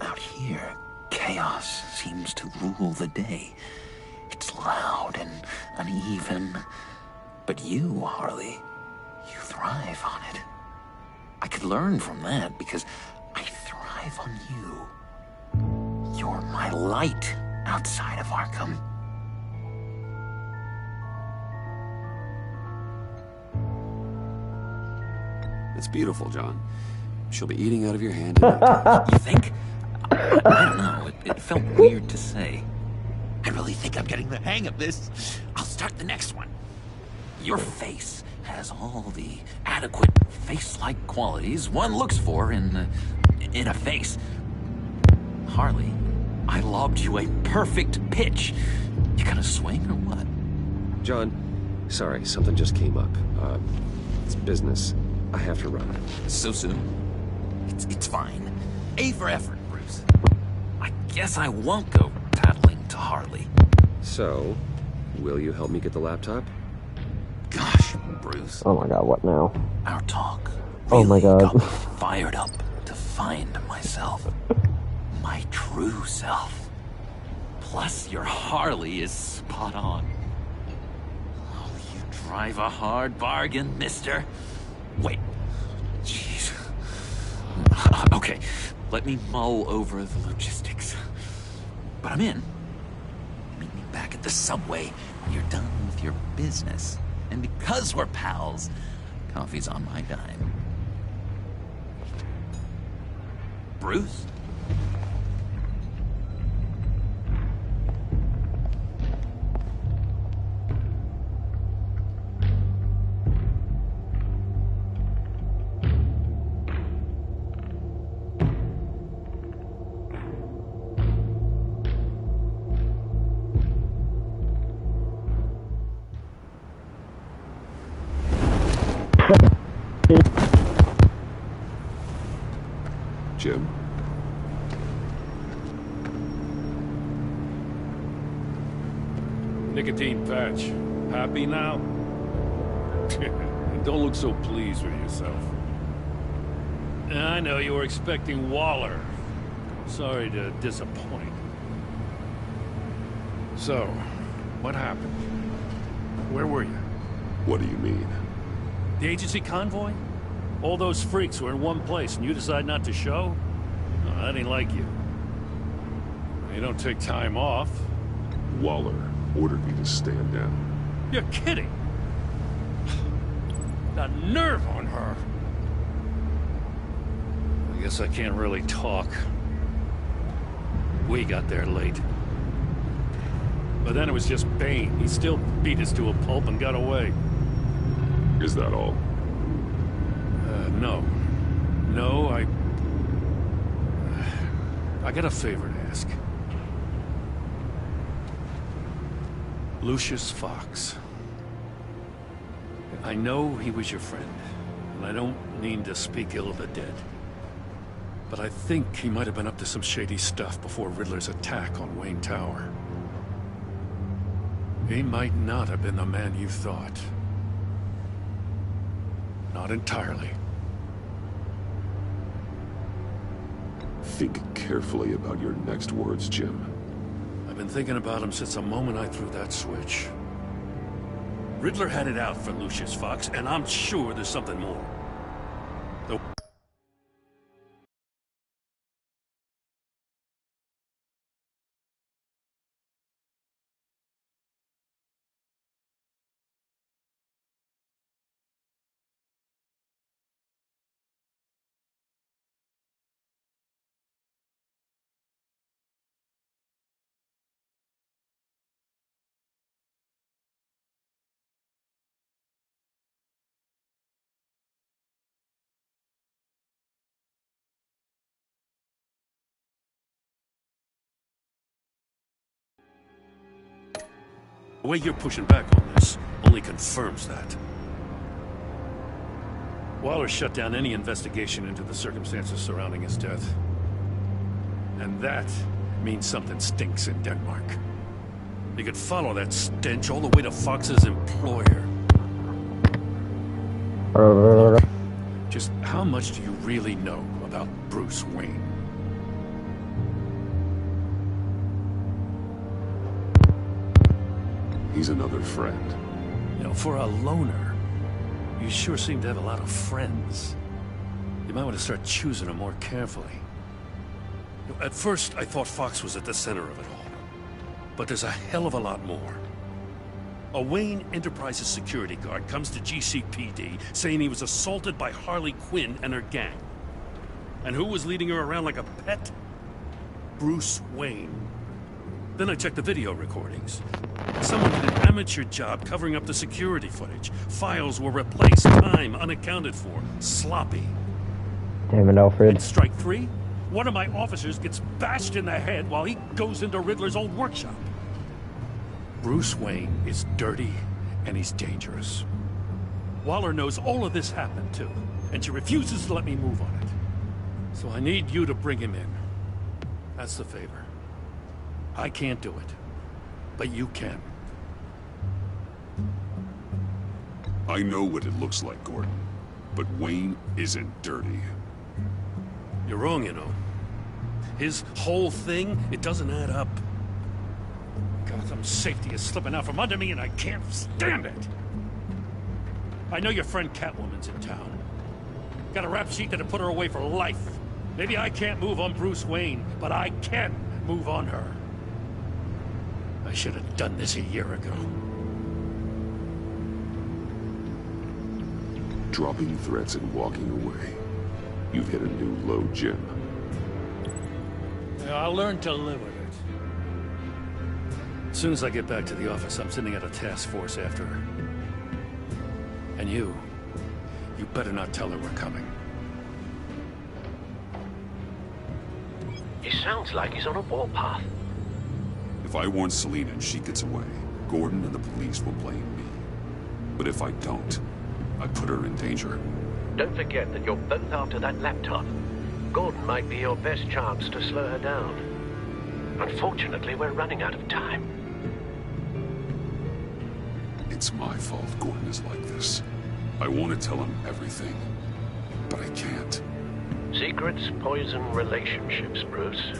Out here, chaos seems to rule the day. It's loud and uneven. But you, Harley, you thrive on it. I could learn from that because I thrive on you. You're my light outside of Arkham. It's beautiful, John. She'll be eating out of your hand tonight. You think? I don't know. It felt weird to say. I really think I'm getting the hang of this. I'll start the next one. Your face has all the adequate face-like qualities one looks for in a face. Harley, I lobbed you a perfect pitch. You gonna swing or what? John, sorry, something just came up. It's business. I have to run. So soon? It's fine. A for effort, Bruce. I guess I won't go tattling to Harley. So, will you help me get the laptop? Gosh, Bruce. Oh my god, what now? Our talk Oh my really god. got me fired up to find myself. My true self. Plus, your Harley is spot on. Oh, you drive a hard bargain, mister. Wait. Jeez. Okay, let me mull over the logistics. But I'm in. Meet me back at the subway when you're done with your business. And because we're pals, coffee's on my dime. Bruce? Jim? Nicotine patch. Happy now? Don't look so pleased with yourself. I know you were expecting Waller. Sorry to disappoint. So, what happened? Where were you? What do you mean? The agency convoy? All those freaks were in one place and you decide not to show? No, that ain't like you. You don't take time off. Waller ordered me to stand down. You're kidding! The nerve on her! I guess I can't really talk. We got there late. But then it was just Bane. He still beat us to a pulp and got away. Is that all? No. No, I got a favor to ask. Lucius Fox. I know he was your friend, and I don't mean to speak ill of the dead. But I think he might have been up to some shady stuff before Riddler's attack on Wayne Tower. He might not have been the man you thought. Not entirely. Think carefully about your next words, Jim. I've been thinking about him since the moment I threw that switch. Riddler had it out for Lucius Fox, and I'm sure there's something more. The way you're pushing back on this only confirms that. Waller shut down any investigation into the circumstances surrounding his death. And that means something stinks in Denmark. You could follow that stench all the way to Fox's employer. Just how much do you really know about Bruce Wayne? He's another friend. You know, for a loner, you sure seem to have a lot of friends. You might want to start choosing them more carefully. You know, at first, I thought Fox was at the center of it all. But there's a hell of a lot more. A Wayne Enterprises security guard comes to GCPD saying he was assaulted by Harley Quinn and her gang. And who was leading her around like a pet? Bruce Wayne. Then I checked the video recordings. Someone did an amateur job covering up the security footage. Files were replaced, time unaccounted for. Sloppy. Damn it, Alfred. And strike three? One of my officers gets bashed in the head while he goes into Riddler's old workshop. Bruce Wayne is dirty and he's dangerous. Waller knows all of this happened too, and she refuses to let me move on it. So I need you to bring him in. That's the favor. I can't do it, but you can. I know what it looks like, Gordon, but Wayne isn't dirty. You're wrong, you know. His whole thing, it doesn't add up. Gotham's safety is slipping out from under me and I can't stand it. I know your friend Catwoman's in town. Got a rap sheet that'd put her away for life. Maybe I can't move on Bruce Wayne, but I can move on her. I should have done this a year ago. Dropping threats and walking away. You've hit a new low, Jim. Yeah, I'll learn to live with it. As soon as I get back to the office, I'm sending out a task force after her. And you better not tell her we're coming. He sounds like he's on a warpath. If I warn Selina and she gets away, Gordon and the police will blame me. But if I don't, I put her in danger. Don't forget that you're both after that laptop. Gordon might be your best chance to slow her down. Unfortunately, we're running out of time. It's my fault Gordon is like this. I want to tell him everything, but I can't. Secrets poison relationships, Bruce.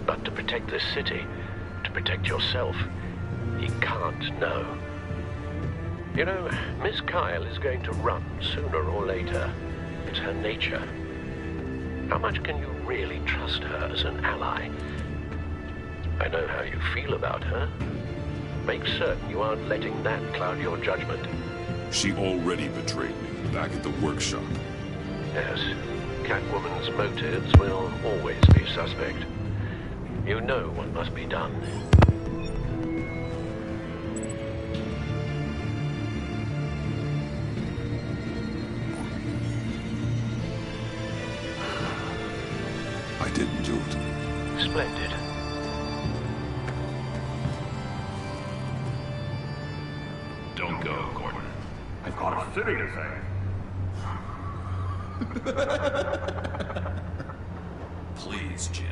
But to protect this city, to protect yourself, he can't know. You know, Miss Kyle is going to run sooner or later. It's her nature. How much can you really trust her as an ally? I know how you feel about her. Make certain you aren't letting that cloud your judgment. She already betrayed me back at the workshop. Yes, Catwoman's motives will always be suspect. You know what must be done. I didn't do it. Splendid. Don't go, Gordon. I've got a city to save. Please, Jim.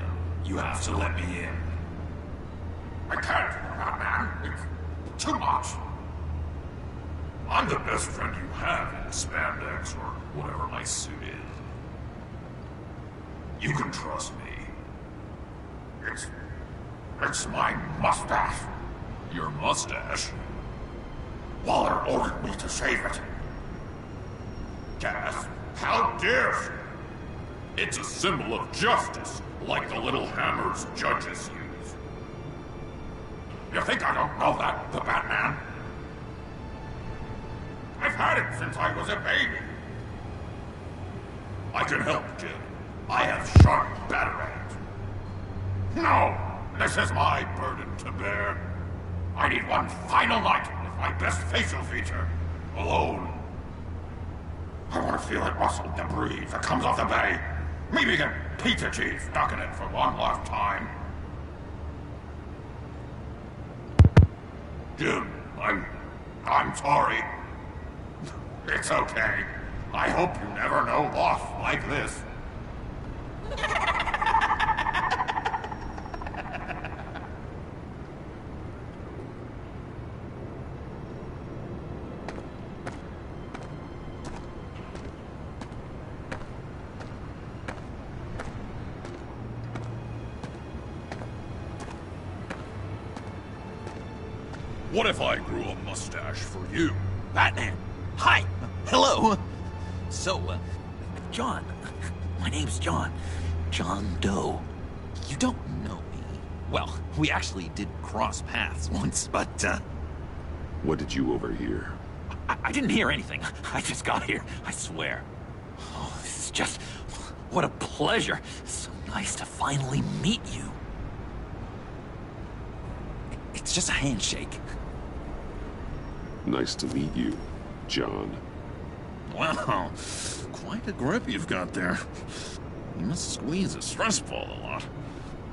You have to let me in. I can't, Batman. It's too much. I'm the best friend you have in spandex or whatever my suit is. You can trust me. It's my mustache. Your mustache? Waller ordered me to save it. Gas? How dare she? It's a symbol of justice, like the little hammers judges use. You think I don't know that, the Batman? I've had it since I was a baby. I can help, Jim. I have sharp batarangs. No! This is my burden to bear. I need one final night with my best facial feature. Alone. I want to feel it rustle the breeze that comes off the bay. Maybe get pizza cheese stuck in it for one last time. Jim, I'm sorry. It's okay. I hope you never know loss like this. What if I grew a mustache for you? Batman! Hi! Hello! So, John. My name's John. John Doe. You don't know me. Well, we actually did cross paths once, but, What did you overhear? I didn't hear anything. I just got here, I swear. Oh, this is just... What a pleasure. So nice to finally meet you. It's just a handshake. Nice to meet you, John. Wow, quite a grip you've got there. You must squeeze a stress ball a lot.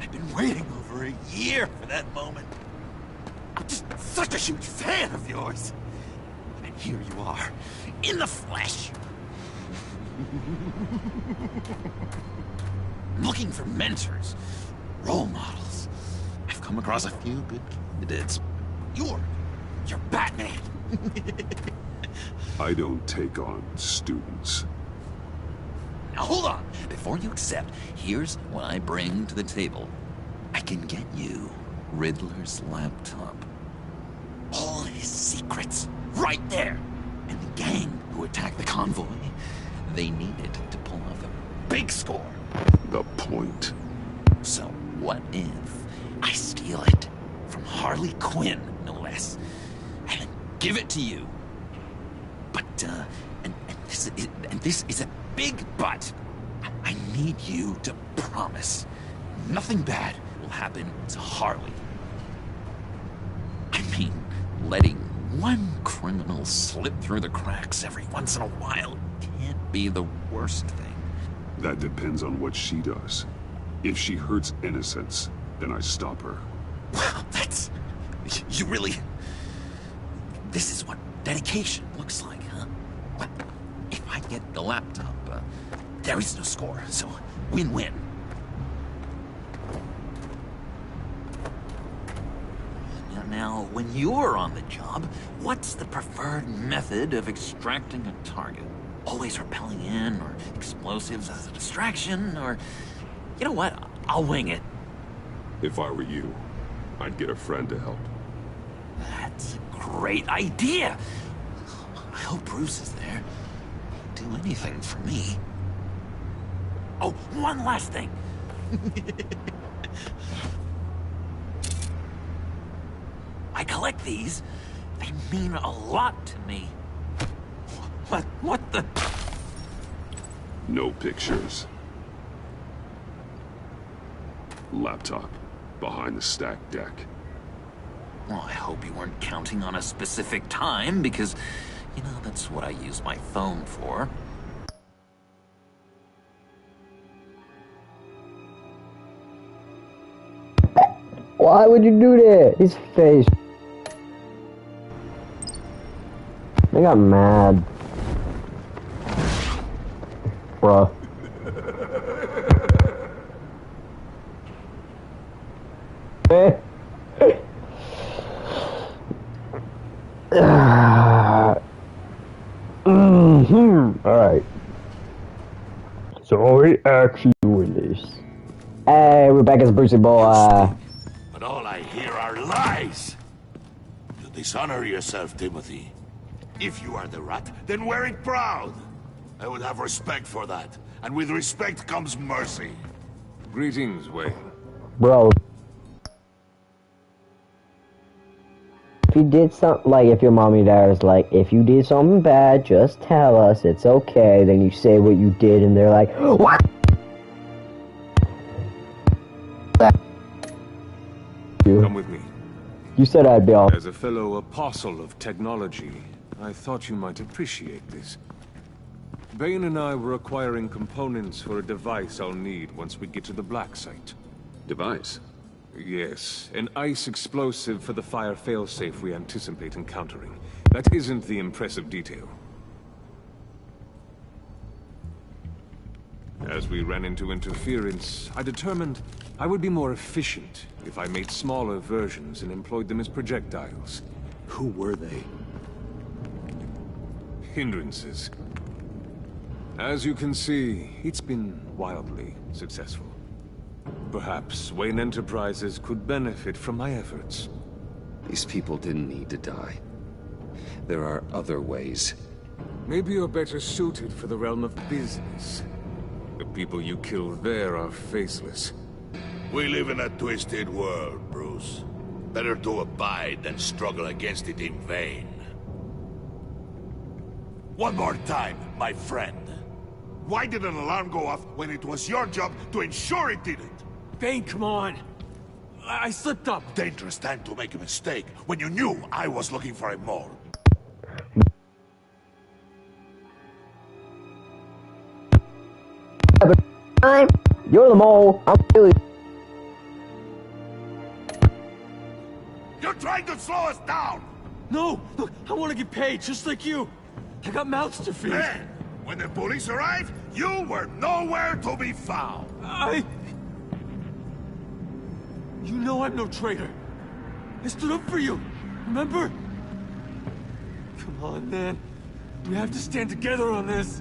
I've been waiting over a year for that moment. I'm just such a huge fan of yours. And here you are, in the flesh. I'm looking for mentors, role models. I've come across a few good candidates. You're Batman. I don't take on students. Now hold on. Before you accept, here's what I bring to the table. I can get you Riddler's laptop. All his secrets, right there. And the gang who attacked the convoy, they needed to pull off a big score. The point. So what if I steal it from Harley Quinn, no less, and then give it to you? But, and this is a big but. I need you to promise nothing bad will happen to Harley. I mean, letting one criminal slip through the cracks every once in a while can't be the worst thing. That depends on what she does. If she hurts innocents, then I stop her. Wow, that's... You really... This is what dedication looks like, huh? Well, if I get the laptop, There is no score, so win-win. Now, when you're on the job, what's the preferred method of extracting a target? Always rappelling in, or explosives as a distraction, or... You know what? I'll wing it. If I were you, I'd get a friend to help. That's a great idea! I hope Bruce is there. He'd do anything for me. Oh, one last thing! I collect these. They mean a lot to me. What the... No pictures. Laptop. Behind the stacked deck. Well, I hope you weren't counting on a specific time, because, you know, that's what I use my phone for. Why would you do that? His face. I got mad. Bruh. Alright. So we actually doing this. Hey, we're back as Brucey boy. But all I hear are lies! You dishonor yourself, Timothy. If you are the rat, then wear it proud! I would have respect for that, and with respect comes mercy. Greetings, Wayne. Bro. If you did something, like if your mommy dad is like, if you did something bad, just tell us, it's okay. Then you say what you did and they're like, what? Come with me. You said I'd be off. As a fellow apostle of technology, I thought you might appreciate this. Bane and I were acquiring components for a device I'll need once we get to the Black Site. Device? Yes, an ice explosive for the fire failsafe we anticipate encountering. That isn't the impressive detail. As we ran into interference, I determined I would be more efficient if I made smaller versions and employed them as projectiles. Who were they? Hindrances. As you can see, it's been wildly successful. Perhaps Wayne Enterprises could benefit from my efforts. These people didn't need to die. There are other ways. Maybe you're better suited for the realm of business. The people you killed there are faceless. We live in a twisted world, Bruce. Better to abide than struggle against it in vain. One more time, my friend. Why did an alarm go off when it was your job to ensure it didn't? Bane, come on! I slipped up! Dangerous time to make a mistake when you knew I was looking for a mole. You're the mole. I'm Billy. You're trying to slow us down! No! Look, I want to get paid, just like you! I got mouths to feed! Then, when the police arrived, you were nowhere to be found! You know I'm no traitor! I stood up for you, remember? Come on, man. We have to stand together on this!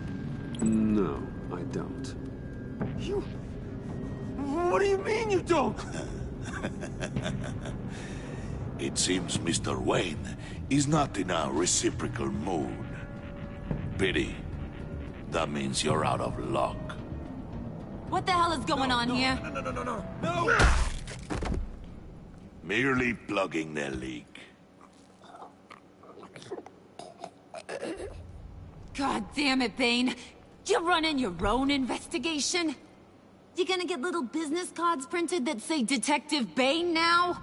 No, I don't. You... What do you mean you don't? It seems Mr. Wayne is not in a reciprocal mood. Pity. That means you're out of luck. What the hell is going on here? No! Merely plugging the leak. God damn it, Bane. You running your own investigation? You gonna get little business cards printed that say Detective Bane now?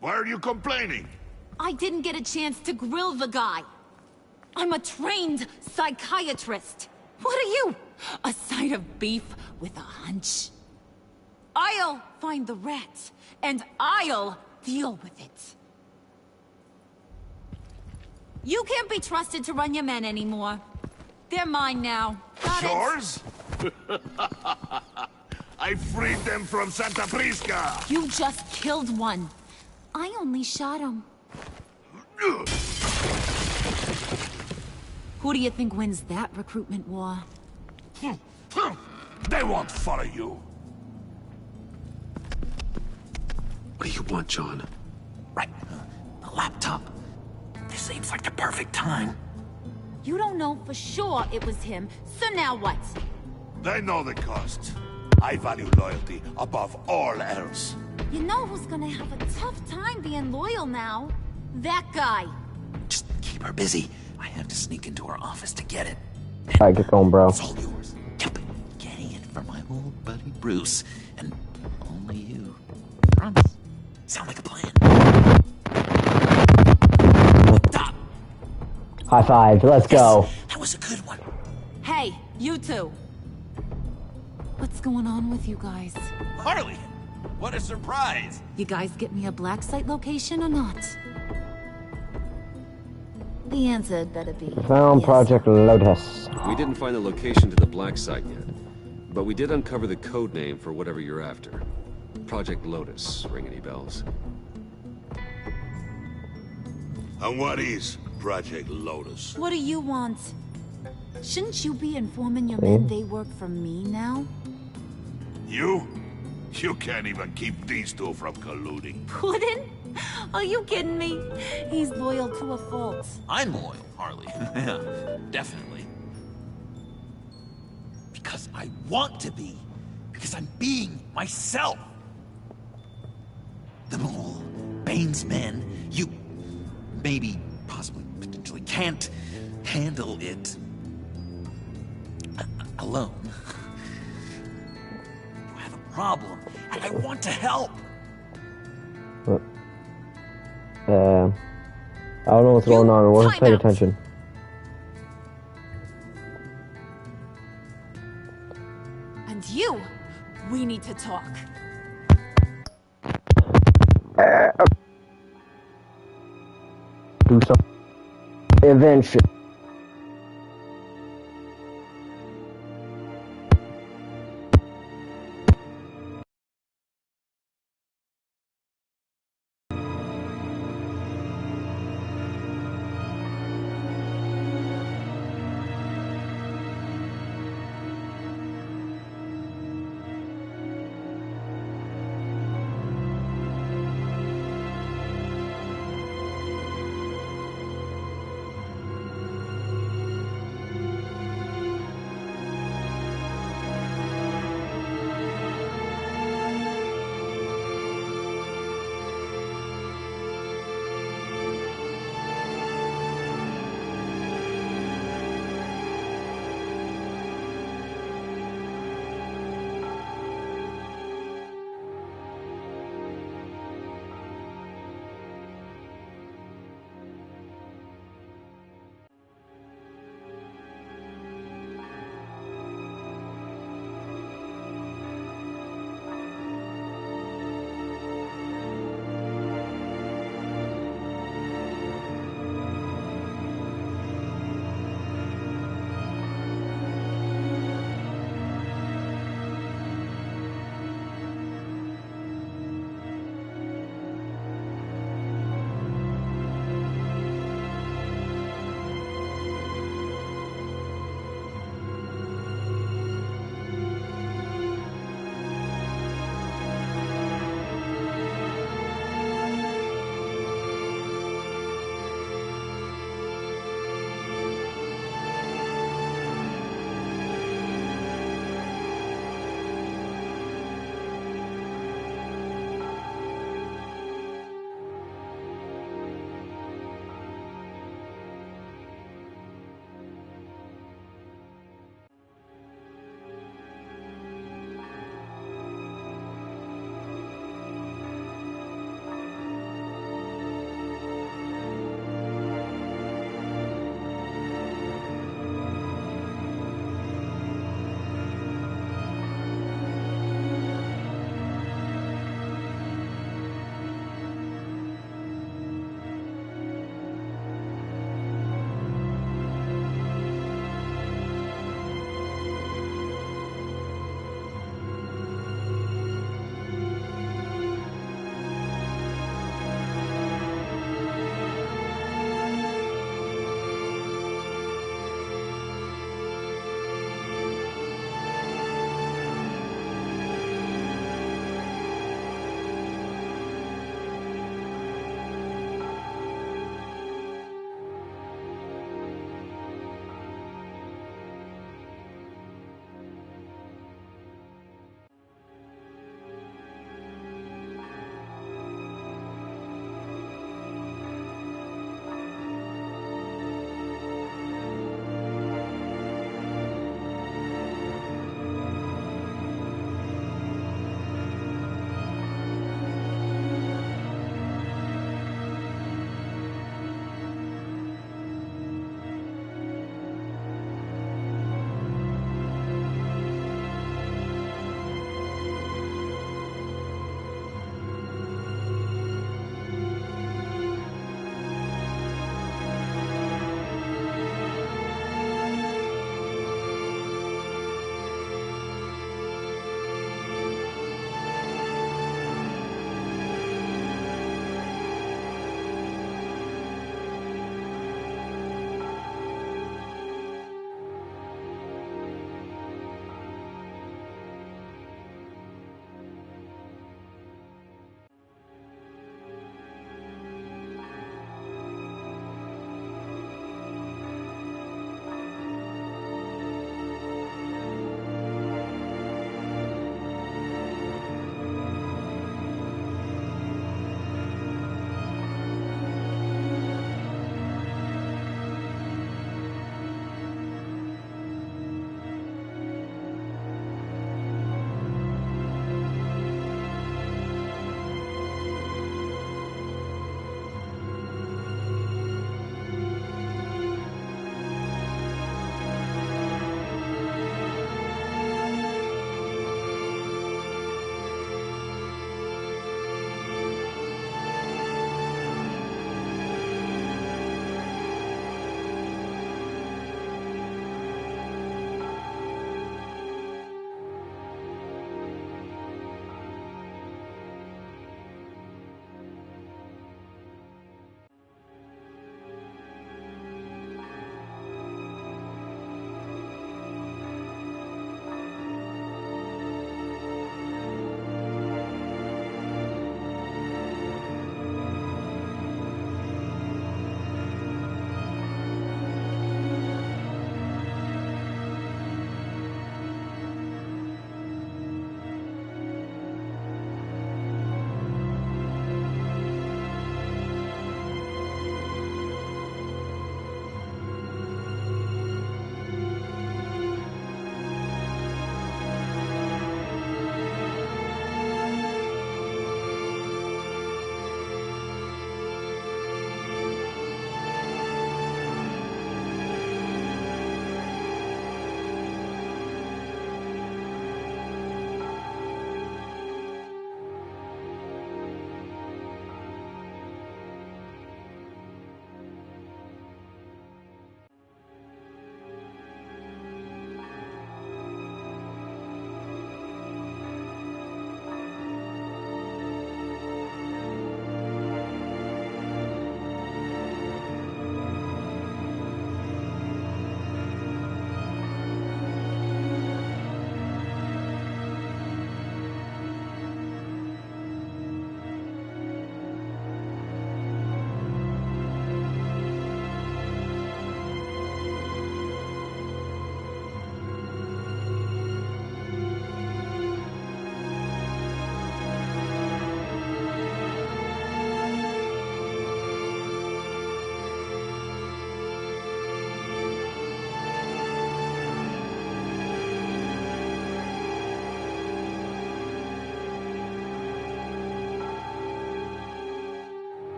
Why are you complaining? I didn't get a chance to grill the guy. I'm a trained psychiatrist. What are you? A side of beef with a hunch. I'll find the rat, and I'll deal with it. You can't be trusted to run your men anymore. They're mine now. Got it? Yours? I freed them from Santa Prisca! You just killed one. I only shot him. Who do you think wins that recruitment war? They won't follow you. What do you want, John? Right. The laptop. This seems like the perfect time. You don't know for sure it was him, so now what? They know the cost. I value loyalty above all else. You know who's gonna have a tough time being loyal now? That guy. Just keep her busy. I have to sneak into her office to get it. Alright, get going, bro. It's all yours. Yep. Getting it for my old buddy Bruce. And only you. Promise. Sound like a plan. Stop. High five, let's go. That was a good one. Hey, you two. What's going on with you guys? Harley! What a surprise! You guys get me a black site location or not? The answer had better be Found yes. Project Lotus. We didn't find the location to the black site yet, but we did uncover the code name for whatever you're after. Project Lotus. Ring any bells? And what is Project Lotus? What do you want? Shouldn't you be informing your men they work for me now? You? You can't even keep these two from colluding. Puddin'? Are you kidding me? He's loyal to a fault. I'm loyal, Harley. Yeah, definitely. Because I want to be. Because I'm being myself. The Mole, Bane's men, you maybe, possibly, potentially can't handle it alone. You have a problem, and I want to help. I don't know what's going on. I wasn't paying attention. And you, we need to talk. Do some eventually.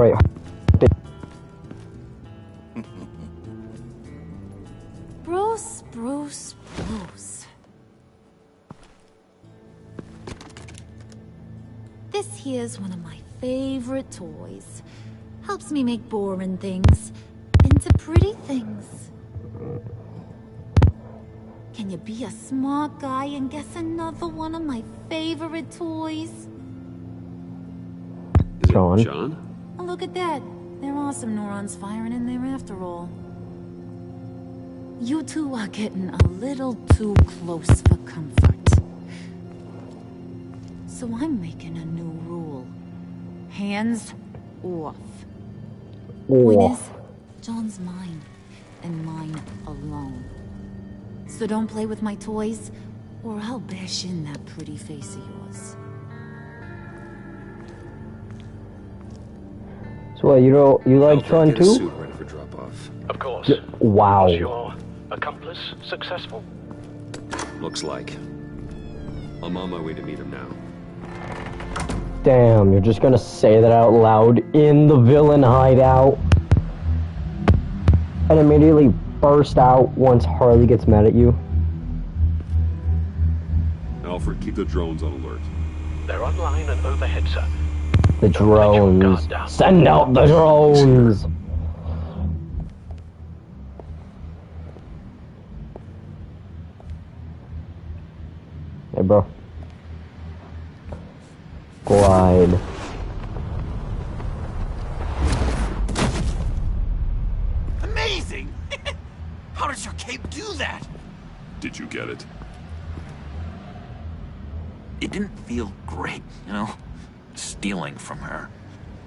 Right. Bruce, Bruce, Bruce. This here's one of my favorite toys. Helps me make boring things into pretty things. Can you be a smart guy and guess another one of my favorite toys? Is it John? Oh, look at that. There are some neurons firing in there after all. You two are getting a little too close for comfort. So I'm making a new rule. Hands off. Point is, John's mine, and mine alone. So don't play with my toys, or I'll bash in that pretty face of yours. So what, you like Tron Get a too? suit ready for drop-off. Of course. Wow. Was your accomplice successful? Looks like. I'm on my way to meet him now. Damn, you're just gonna say that out loud in the villain hideout? And immediately burst out once Harley gets mad at you? Alfred, keep the drones on alert. They're online and overhead, sir. The drones. Send out the drones! Hey, bro. Glide. Amazing! How does your cape do that? Did you get it? It didn't feel great, you know? Stealing from her.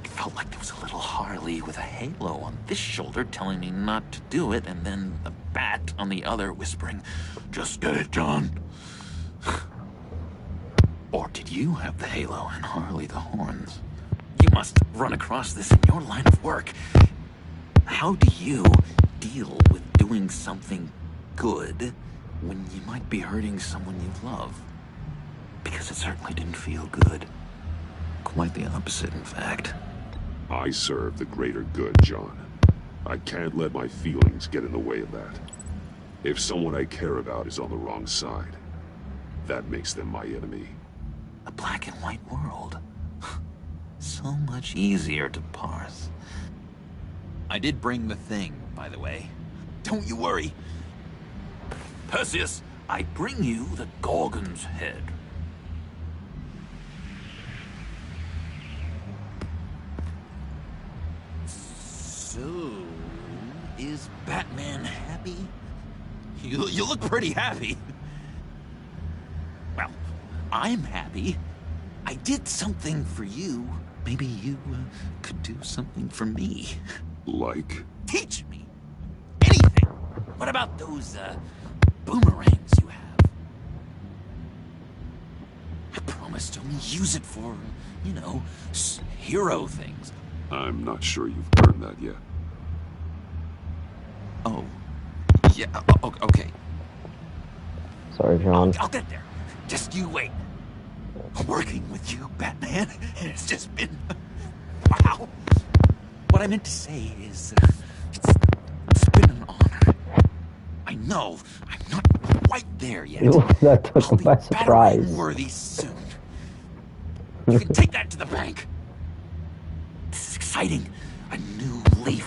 It felt like there was a little Harley with a halo on this shoulder telling me not to do it, and then a bat on the other whispering, "Just get it, John." Or did you have the halo and Harley the horns? You must run across this in your line of work. How do you deal with doing something good when you might be hurting someone you love? Because it certainly didn't feel good. Quite the opposite, in fact. I serve the greater good, John. I can't let my feelings get in the way of that. If someone I care about is on the wrong side, that makes them my enemy. A black and white world. So much easier to parse. I did bring the thing, by the way. Don't you worry. Perseus, I bring you the Gorgon's head. So, is Batman happy? You look pretty happy. Well, I'm happy. I did something for you. Maybe you could do something for me. Like? Teach me. Anything. What about those boomerangs you have? I promise to only use it for, you know, hero things. I'm not sure you've earned that yet. Oh. Yeah, okay. Sorry, John. I'll get there. Just you wait. Working with you, Batman, it's just been... wow. What I meant to say is, it's been an honor. I know I'm not quite there yet. That took him by surprise. Worthy soon. You can take that to the bank. This is exciting. A new leaf.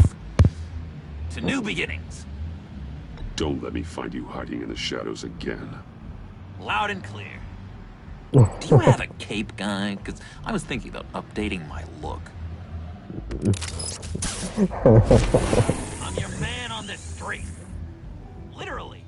To new beginnings. Don't let me find you hiding in the shadows again. Loud and clear. Do you have a cape, guy? Because I was thinking about updating my look. I'm your man on this street. Literally.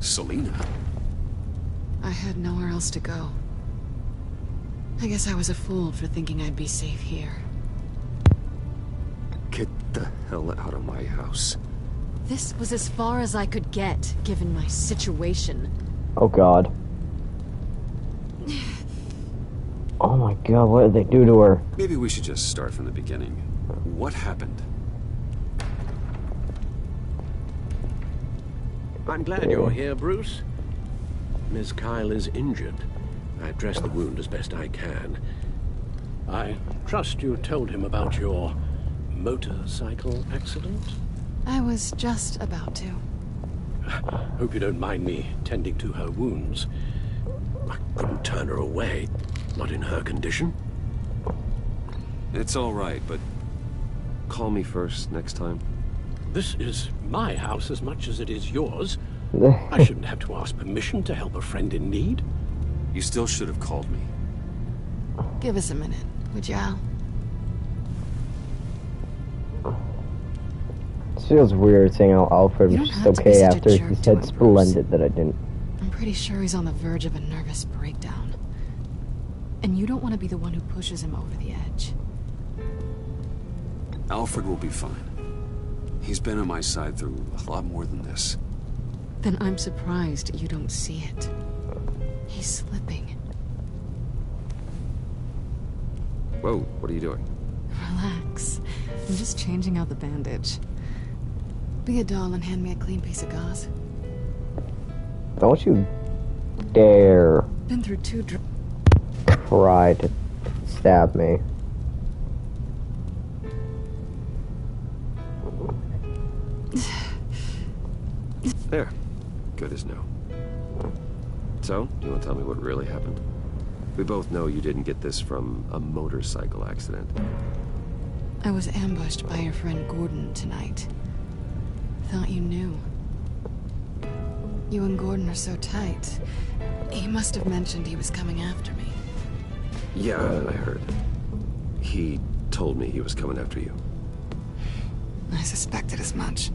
Selina? I had nowhere else to go. I guess I was a fool for thinking I'd be safe here. Get the hell out of my house. This was as far as I could get, given my situation. Oh, God. Oh my god, what did they do to her? Maybe we should just start from the beginning. What happened? I'm glad you're here, Bruce. Miss Kyle is injured. I've dressed the wound as best I can. I trust you told him about your motorcycle accident? I was just about to. Hope you don't mind me tending to her wounds. I couldn't turn her away, not in her condition. It's all right, but call me first next time. This is my house as much as it is yours. I shouldn't have to ask permission to help a friend in need. You still should have called me. Give us a minute, would you, Al? It feels weird saying how Alfred was just okay after he said splendid that I didn't. I'm pretty sure he's on the verge of a nervous breakdown. And you don't want to be the one who pushes him over the edge. Alfred will be fine. He's been on my side through a lot more than this. Then I'm surprised you don't see it. He's slipping. Whoa, what are you doing? Relax. I'm just changing out the bandage. Be a doll and hand me a clean piece of gauze. Don't you dare Been through 2 try to stab me. There. Good as new. So, you want to tell me what really happened? We both know you didn't get this from a motorcycle accident. I was ambushed by your friend Gordon tonight. Thought you knew. You and Gordon are so tight. He must have mentioned he was coming after me. Yeah, I heard. He told me he was coming after you. I suspected as much.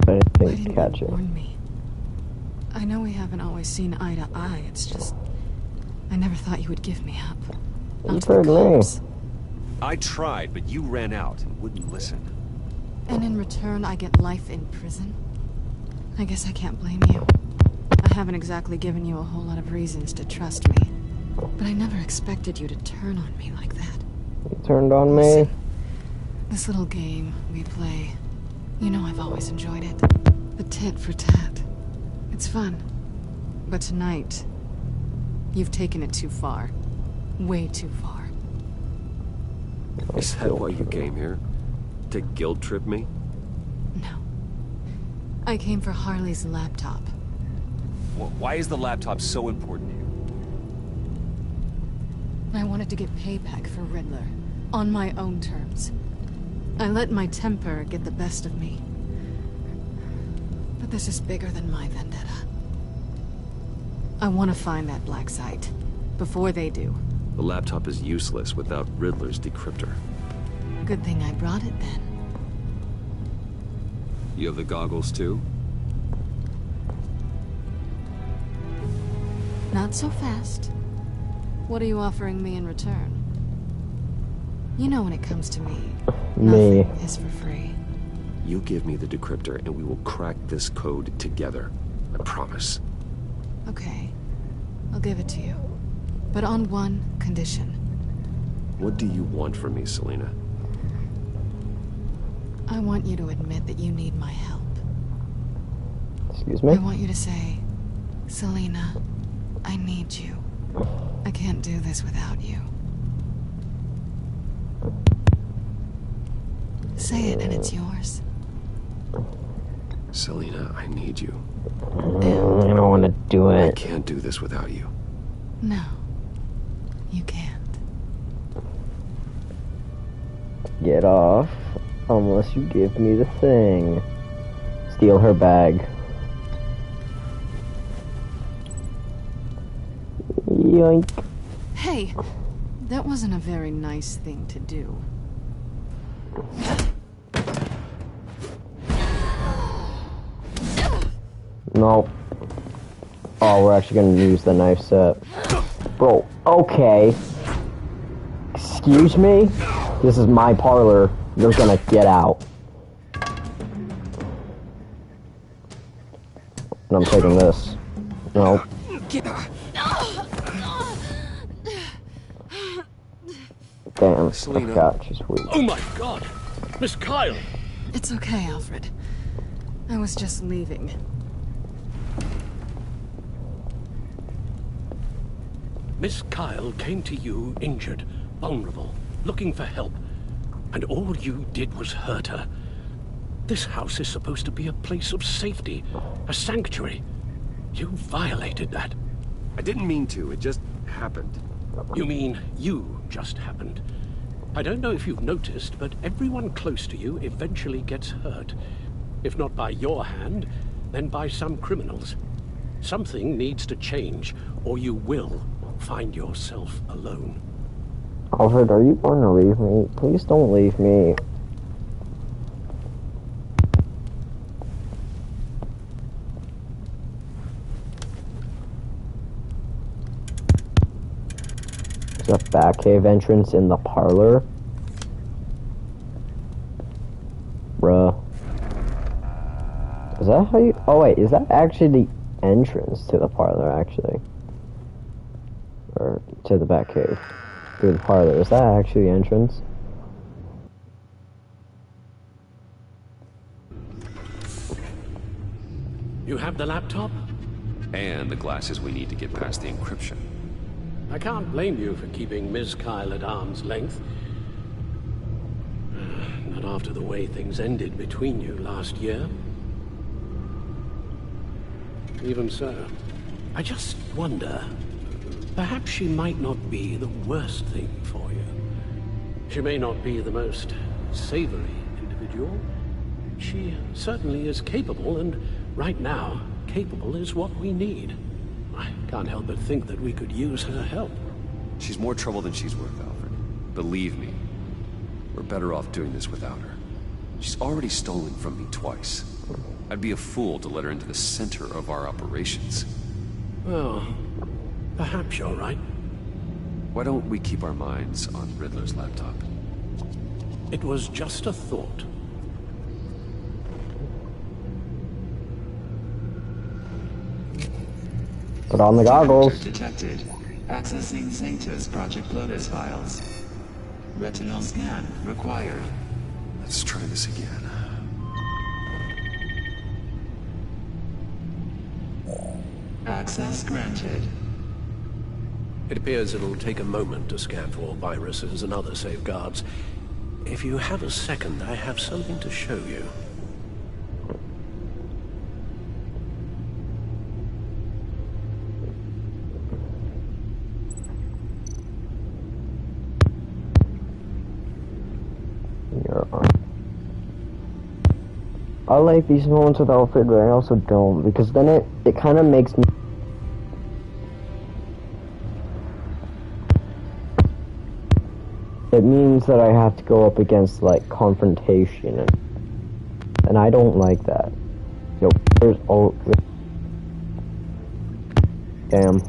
I Why didn't didn't catch you it. warn me? I know we haven't always seen eye to eye, it's just... I never thought you would give me up. You Not to the heard me. cops. I tried, but you ran out and wouldn't listen. And in return, I get life in prison? I guess I can't blame you. I haven't exactly given you a whole lot of reasons to trust me. But I never expected you to turn on me like that. You turned on me? Listen, this little game we play, you know I've always enjoyed it. The tit for tat. It's fun. But tonight, you've taken it too far. Way too far. Is that why you came here? To guilt trip me? No. I came for Harley's laptop. Why is the laptop so important to you? I wanted to get payback for Riddler. On my own terms. I let my temper get the best of me. But this is bigger than my vendetta. I want to find that black site. Before they do. The laptop is useless without Riddler's decryptor. Good thing I brought it then. You have the goggles too? Not so fast. What are you offering me in return? You know when it comes to me, Me. nothing is for free. You give me the decryptor and we will crack this code together. I promise. Okay. I'll give it to you. But on one condition. What do you want from me, Selina? I want you to admit that you need my help. Excuse me? I want you to say, Selina, I need you. I can't do this without you. Say it and it's yours. Selina, I need you. I don't want to do I it. can't do this without you. No. You can't. Get off. Unless you give me the thing. Steal her bag. Yoink. Hey! That wasn't a very nice thing to do. Nope. Oh, we're actually gonna use the knife set. Bro, okay. Excuse me? This is my parlor. You're gonna get out. And I'm taking this. No. Damn, I forgot she's weak. Oh my god! Miss Kyle! It's okay, Alfred. I was just leaving. Miss Kyle came to you injured, vulnerable, looking for help. And all you did was hurt her. This house is supposed to be a place of safety, a sanctuary. You violated that. I didn't mean to, it just happened. You mean you just happened. I don't know if you've noticed, but everyone close to you eventually gets hurt. If not by your hand, then by some criminals. Something needs to change, or you will find yourself alone. Alfred, are you going to leave me? Please don't leave me. There's a Batcave entrance in the parlor. Bruh. Is that how you... Oh wait, is that actually the entrance to the parlor, actually? Or to the Batcave? Through the parlor. Is that actually the entrance? You have the laptop? And the glasses we need to get past the encryption. I can't blame you for keeping Ms. Kyle at arm's length. Not after the way things ended between you last year. Even so, I just wonder, perhaps she might not be the worst thing for you. She may not be the most savory individual. She certainly is capable, and right now, capable is what we need. I can't help but think that we could use her help. She's more trouble than she's worth, Alfred. Believe me, we're better off doing this without her. She's already stolen from me twice. I'd be a fool to let her into the center of our operations. Well, perhaps you're right. Why don't we keep our minds on Riddler's laptop? It was just a thought. Put on the goggles. Detected. Accessing Sanctus Project Lotus files. Retinal scan required. Let's try this again. Access granted. It appears it'll take a moment to scan for viruses and other safeguards. If you have a second, I have something to show you. I like these moments with Alfred, but I also don't, because then it kind of makes me... It means that I have to go up against, like, confrontation, and I don't like that. Yo, there's... Oh... Damn.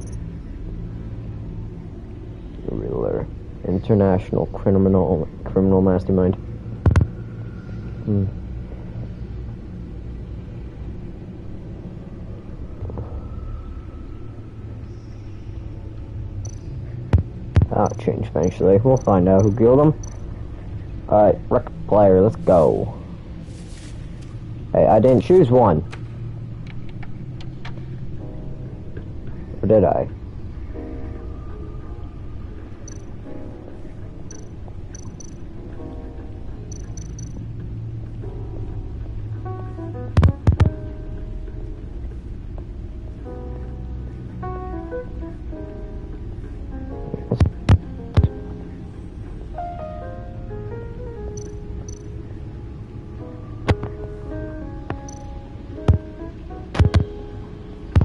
Riddler. International criminal mastermind. That'll change eventually. We'll find out who killed him. Alright, rec player, let's go. Hey, I didn't choose one. Or did I?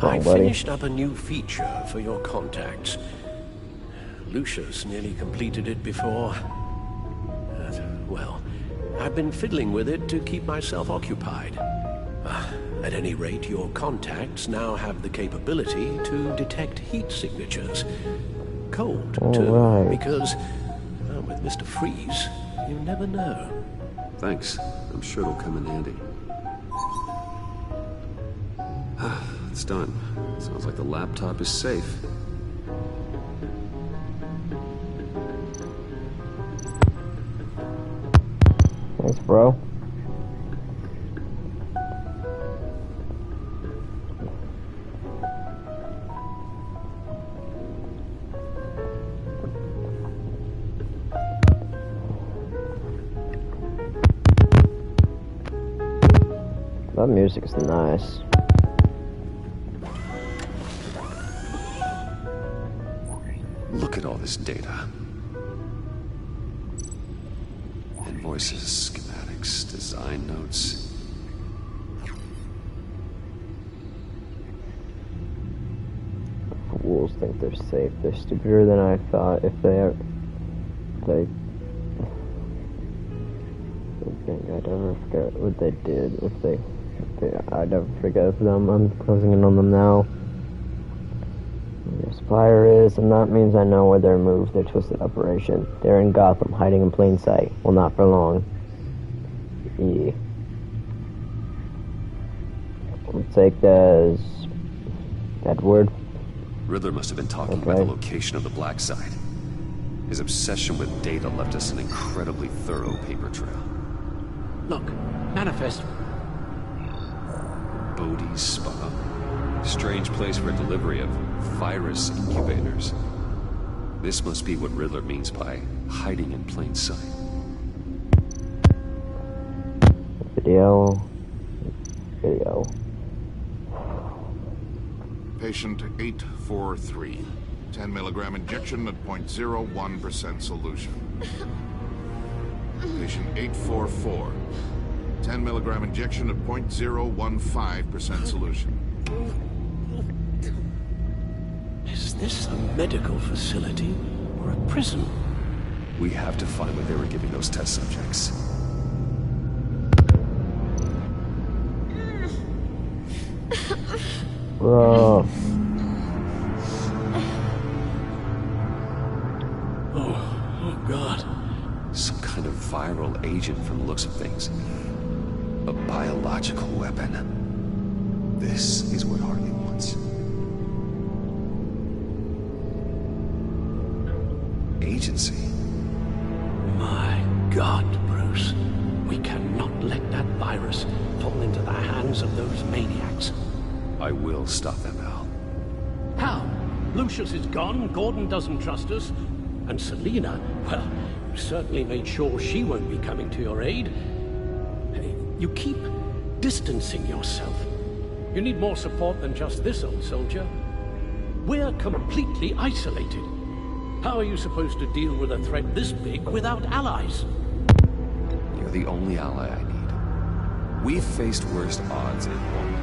I finished up a new feature for your contacts. Lucius nearly completed it before. Well, I've been fiddling with it to keep myself occupied. At any rate, your contacts now have the capability to detect heat signatures. Cold, too, because with Mr. Freeze, you never know. Thanks. I'm sure it'll come in handy. It's done. Sounds like the laptop is safe. Thanks, bro. That music is nice. Look at all this data. Invoices, schematics, design notes. Fools think they're safe. They're stupider than I thought. If they are... They think I'd ever forget what they did. I'd never forget them. I'm closing in on them now. Their supplier is, and that means I know where they're moved. Their twisted operation. They're in Gotham, hiding in plain sight. Well, not for long. Yeah. We'll take that as Edward. Riddler must have been talking about the location of the Black Site. His obsession with data left us an incredibly thorough paper trail. Look, manifest. Bodhi's Spa. Strange place for delivery of virus incubators. This must be what Riddler means by hiding in plain sight. Video. Patient 843. 10 milligram injection at 0.01% solution. Patient 844. 10 milligram injection at 0.015% solution. Is this a medical facility or a prison? We have to find where they were giving those test subjects. Bro. Oh God. Some kind of viral agent from the looks of things. A biological weapon. This is what Harley wants. Agency. My God, Bruce. We cannot let that virus fall into the hands of those maniacs. I will stop them, Al. How? Lucius is gone, Gordon doesn't trust us, and Selina, well, you certainly made sure she won't be coming to your aid. You keep distancing yourself. You need more support than just this old soldier. We're completely isolated. How are you supposed to deal with a threat this big without allies? You're the only ally I need. We've faced worse odds in one.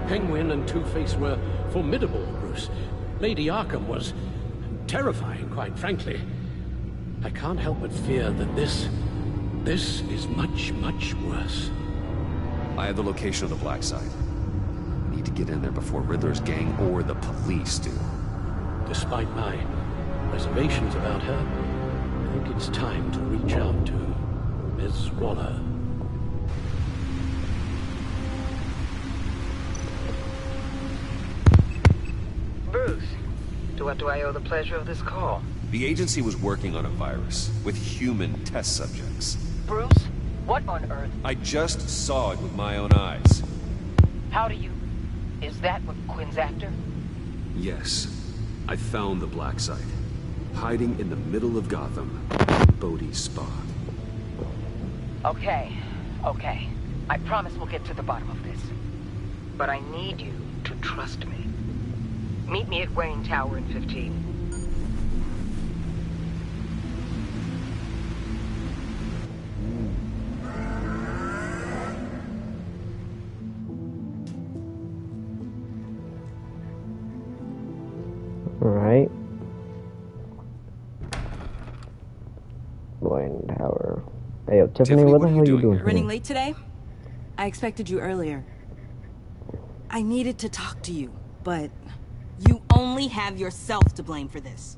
Penguin and Two-Face were formidable, Bruce. Lady Arkham was terrifying, quite frankly. I can't help but fear that this is much, much worse. I have the location of the Black Site. I need to get in there before Riddler's gang or the police do. Despite my reservations about her, I think it's time to reach out to Ms. Waller. Bruce, to what do I owe the pleasure of this call? The agency was working on a virus with human test subjects. Bruce, what on earth? I just saw it with my own eyes. How do you... Is that what Quinn's after? Yes. I found the Black Site. Hiding in the middle of Gotham. Bodhi's Spa. Okay. I promise we'll get to the bottom of this. But I need you to trust me. Meet me at Wayne Tower in 15. Alright. Wayne Tower. Hey, yo, Tiffany, what the hell are you doing? Running late today? I expected you earlier. I needed to talk to you, but you only have yourself to blame for this.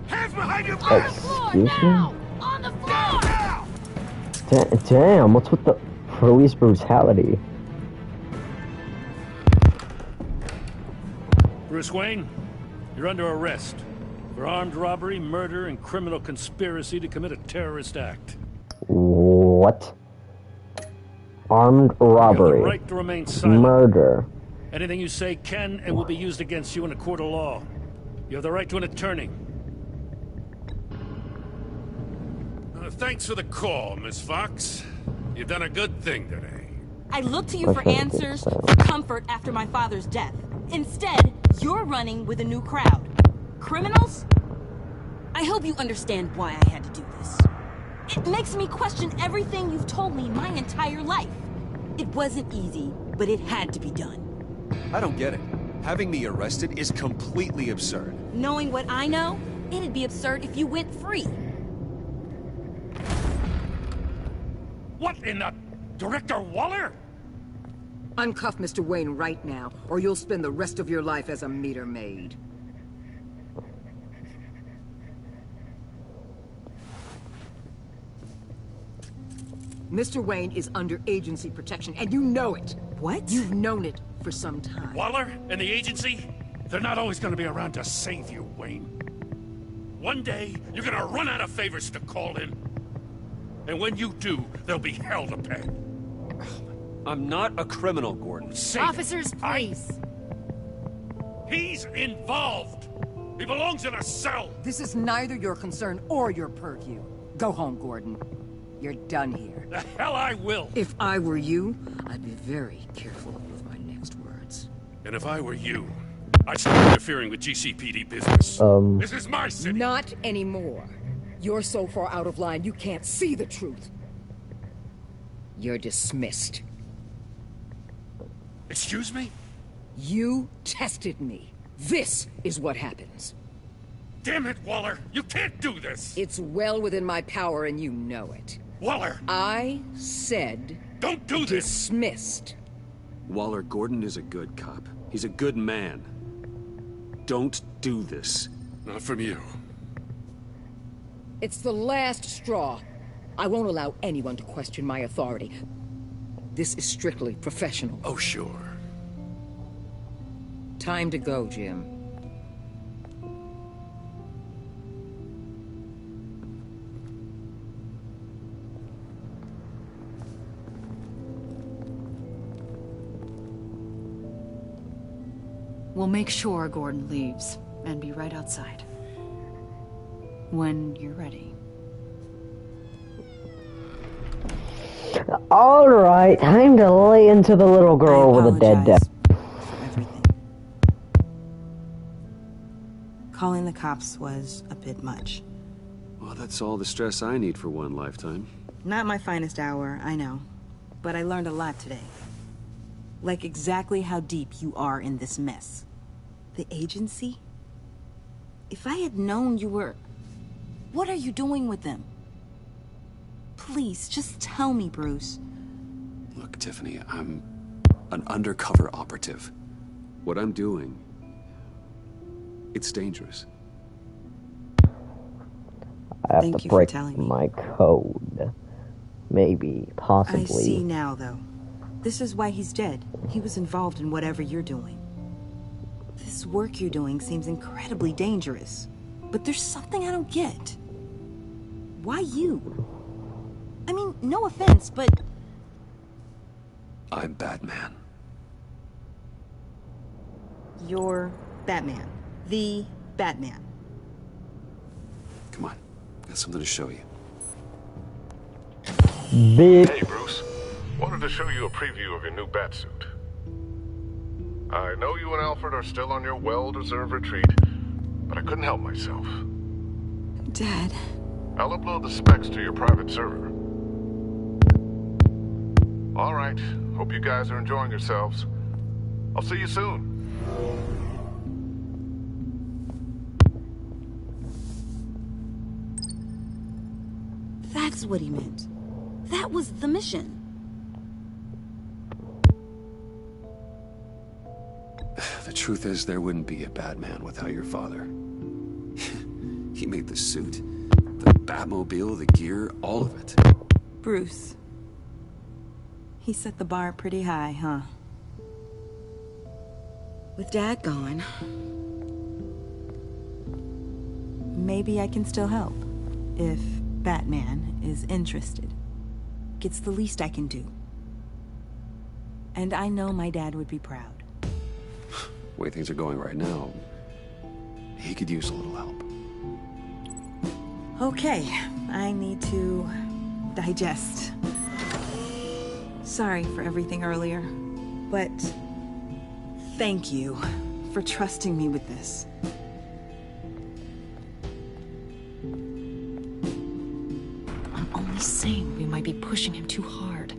Hands behind your back! Excuse me? On the floor! Damn, what's with the police brutality? Bruce Wayne, you're under arrest for armed robbery, murder, and criminal conspiracy to commit a terrorist act. What? Armed robbery. You have the right to remain silent. Murder. Anything you say can and will be used against you in a court of law. You have the right to an attorney. Thanks for the call, Miss Fox. You've done a good thing today. I look to you for answers, for comfort after my father's death. Instead, you're running with a new crowd. Criminals? I hope you understand why I had to do this. It makes me question everything you've told me my entire life. It wasn't easy, but it had to be done. I don't get it. Having me arrested is completely absurd. Knowing what I know, it'd be absurd if you went free. What in the... Director Waller? Uncuff Mr. Wayne right now, or you'll spend the rest of your life as a meter maid. Mr. Wayne is under agency protection, and you know it. What? You've known it for some time. Waller and the agency? They're not always gonna be around to save you, Wayne. One day, you're gonna run out of favors to call in. And when you do, there'll be hell to pay. I'm not a criminal, Gordon. Officers, please. He's involved. He belongs in a cell. This is neither your concern or your purview. Go home, Gordon. You're done here. The hell I will. If I were you, I'd be very careful with my next words. And if I were you, I'd stop interfering with GCPD business. This is my city. Not anymore. You're so far out of line, you can't see the truth. You're dismissed. Excuse me? You tested me. This is what happens. Damn it, Waller! You can't do this! It's well within my power and you know it. Waller! I said... Don't do this! Dismissed. Waller, Gordon is a good cop. He's a good man. Don't do this. Not from you. It's the last straw. I won't allow anyone to question my authority. This is strictly professional. Oh, sure. Time to go, Jim. We'll make sure Gordon leaves, and be right outside. When you're ready. Alright, time to lay into the little girl with a dead dad. Calling the cops was a bit much. Well, that's all the stress I need for one lifetime. Not my finest hour, I know. But I learned a lot today. Like exactly how deep you are in this mess. The agency? If I had known you were... What are you doing with them? Please, just tell me, Bruce. Look, Tiffany, I'm an undercover operative. What I'm doing, it's dangerous. I have Thank to you for break telling me. my code. Maybe, possibly. I see now, though. This is why he's dead. He was involved in whatever you're doing. This work you're doing seems incredibly dangerous. But there's something I don't get. Why you? I mean, no offense, but... I'm Batman. You're Batman. The Batman. Come on, got something to show you. Hey, Bruce. Wanted to show you a preview of your new Batsuit. I know you and Alfred are still on your well-deserved retreat, but I couldn't help myself. Dad. I'll upload the specs to your private server. All right. Hope you guys are enjoying yourselves. I'll see you soon. That's what he meant. That was the mission. The truth is, there wouldn't be a Batman without your father. He made the suit, the Batmobile, the gear, all of it. Bruce. He set the bar pretty high, huh? With Dad gone, maybe I can still help. If Batman is interested. It's the least I can do. And I know my dad would be proud. The way things are going right now, he could use a little help. Okay, I need to digest. Sorry for everything earlier, but thank you for trusting me with this. I'm only saying we might be pushing him too hard.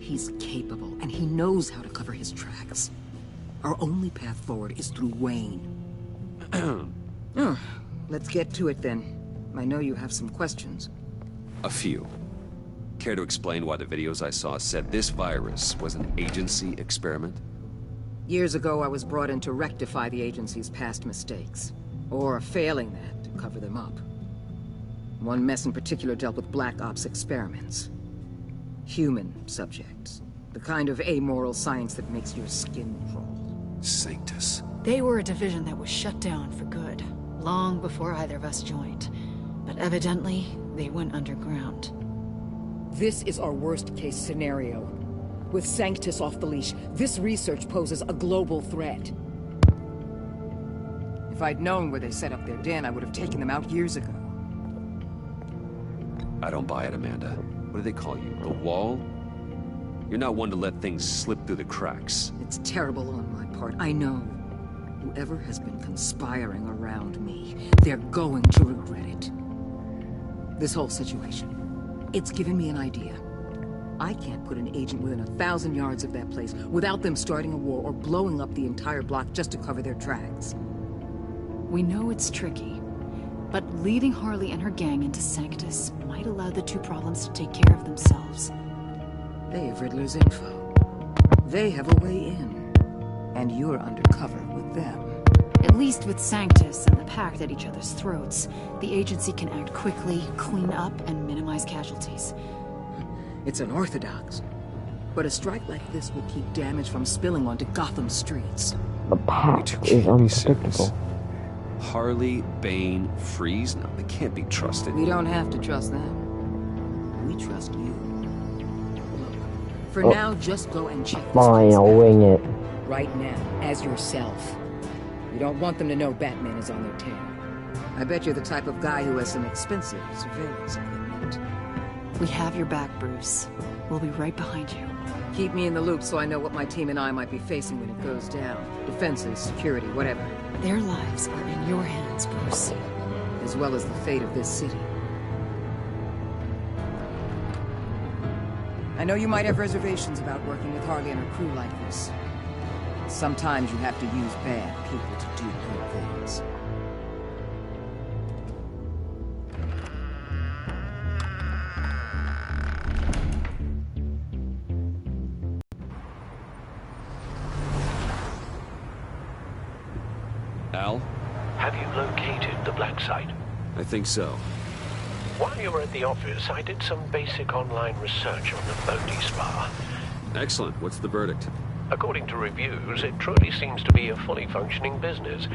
He's capable, and he knows how to cover his tracks. Our only path forward is through Wayne. Let's get to it then. I know you have some questions. A few. Care to explain why the videos I saw said this virus was an agency experiment? Years ago, I was brought in to rectify the agency's past mistakes. Or failing that, to cover them up. One mess in particular dealt with Black Ops experiments. Human subjects. The kind of amoral science that makes your skin crawl. Sanctus. They were a division that was shut down for good, long before either of us joined. But evidently, they went underground. This is our worst-case scenario. With Sanctus off the leash, this research poses a global threat. If I'd known where they set up their den, I would have taken them out years ago. I don't buy it, Amanda. What do they call you? The Wall? You're not one to let things slip through the cracks. It's terrible on my part, I know. Whoever has been conspiring around me, they're going to regret it. This whole situation, it's given me an idea. I can't put an agent within 1,000 yards of that place without them starting a war or blowing up the entire block just to cover their tracks. We know it's tricky, but leading Harley and her gang into Sanctus might allow the two problems to take care of themselves. They have Riddler's info. They have a way in. And you're undercover with them. At least with Sanctus and the Pact at each other's throats, the agency can act quickly, clean up, and minimize casualties. It's unorthodox. But a strike like this will keep damage from spilling onto Gotham streets. The Pact is unpredictable. Harley, Bane, Freeze? No, they can't be trusted. We don't have to trust them. We trust you. Look, for now, just go and check this Fine, place I'll out. wing it. Right now, as yourself. You don't want them to know Batman is on their tail. I bet you're the type of guy who has some expensive surveillance equipment. We have your back, Bruce. We'll be right behind you. Keep me in the loop so I know what my team and I might be facing when it goes down. Defenses, security, whatever. Their lives are in your hands, Bruce. As well as the fate of this city. I know you might have reservations about working with Harley and her crew like this. Sometimes you have to use bad people to do good things. Al? Have you located the black site? I think so. While you were at the office, I did some basic online research on the Bodhi Spa. Excellent. What's the verdict? According to reviews, it truly seems to be a fully functioning business,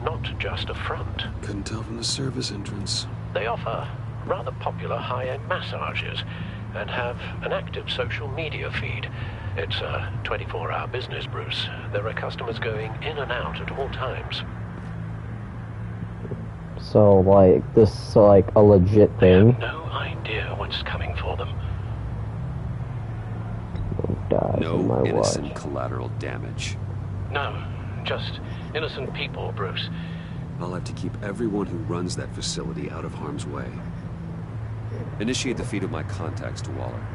not just a front. Couldn't tell from the service entrance. They offer rather popular high-end massages and have an active social media feed. It's a 24-hour business, Bruce. There are customers going in and out at all times. So, like, this is, like, a legit thing. They have no idea what's coming for them. No innocent collateral damage. No, just innocent people, Bruce. I'll have to keep everyone who runs that facility out of harm's way. Initiate the feed of my contacts to Waller.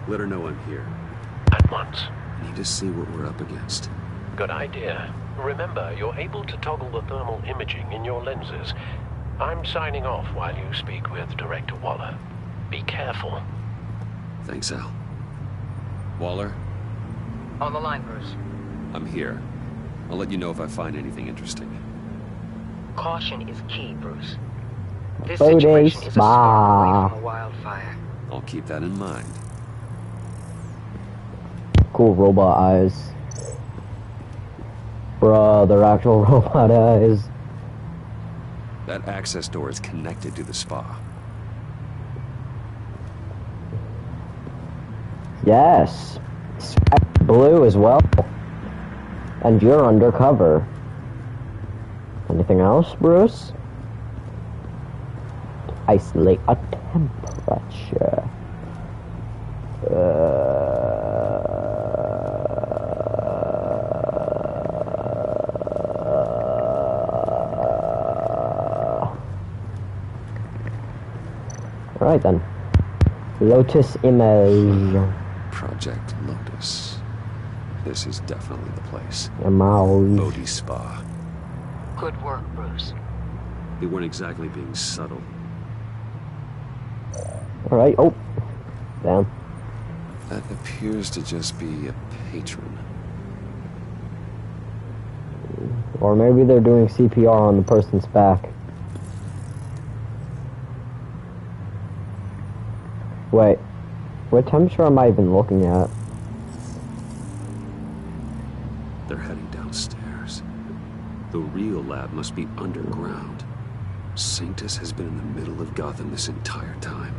Let her know I'm here. At once. I need to see what we're up against. Good idea. Remember, you're able to toggle the thermal imaging in your lenses. I'm signing off while you speak with Director Waller. Be careful. Thanks, Al. Waller? On the line, Bruce. I'm here. I'll let you know if I find anything interesting. Caution is key, Bruce. This Bodhi situation is a storm away Spa. from a wildfire. I'll keep that in mind. Cool robot eyes. Bruh, they're actual robot eyes. That access door is connected to the spa. Yes. Blue as well. And you're undercover. Anything else, Bruce? Isolate a temperature. Alright then. Lotus image. Project Lotus. This is definitely the place. Image. Bodhi Spa. Good work, Bruce. They weren't exactly being subtle. Alright, oh. Damn. That appears to just be a patron. Or maybe they're doing CPR on the person's back. Wait. What temperature am I even looking at? They're heading downstairs. The real lab must be underground. Sanctus has been in the middle of Gotham this entire time.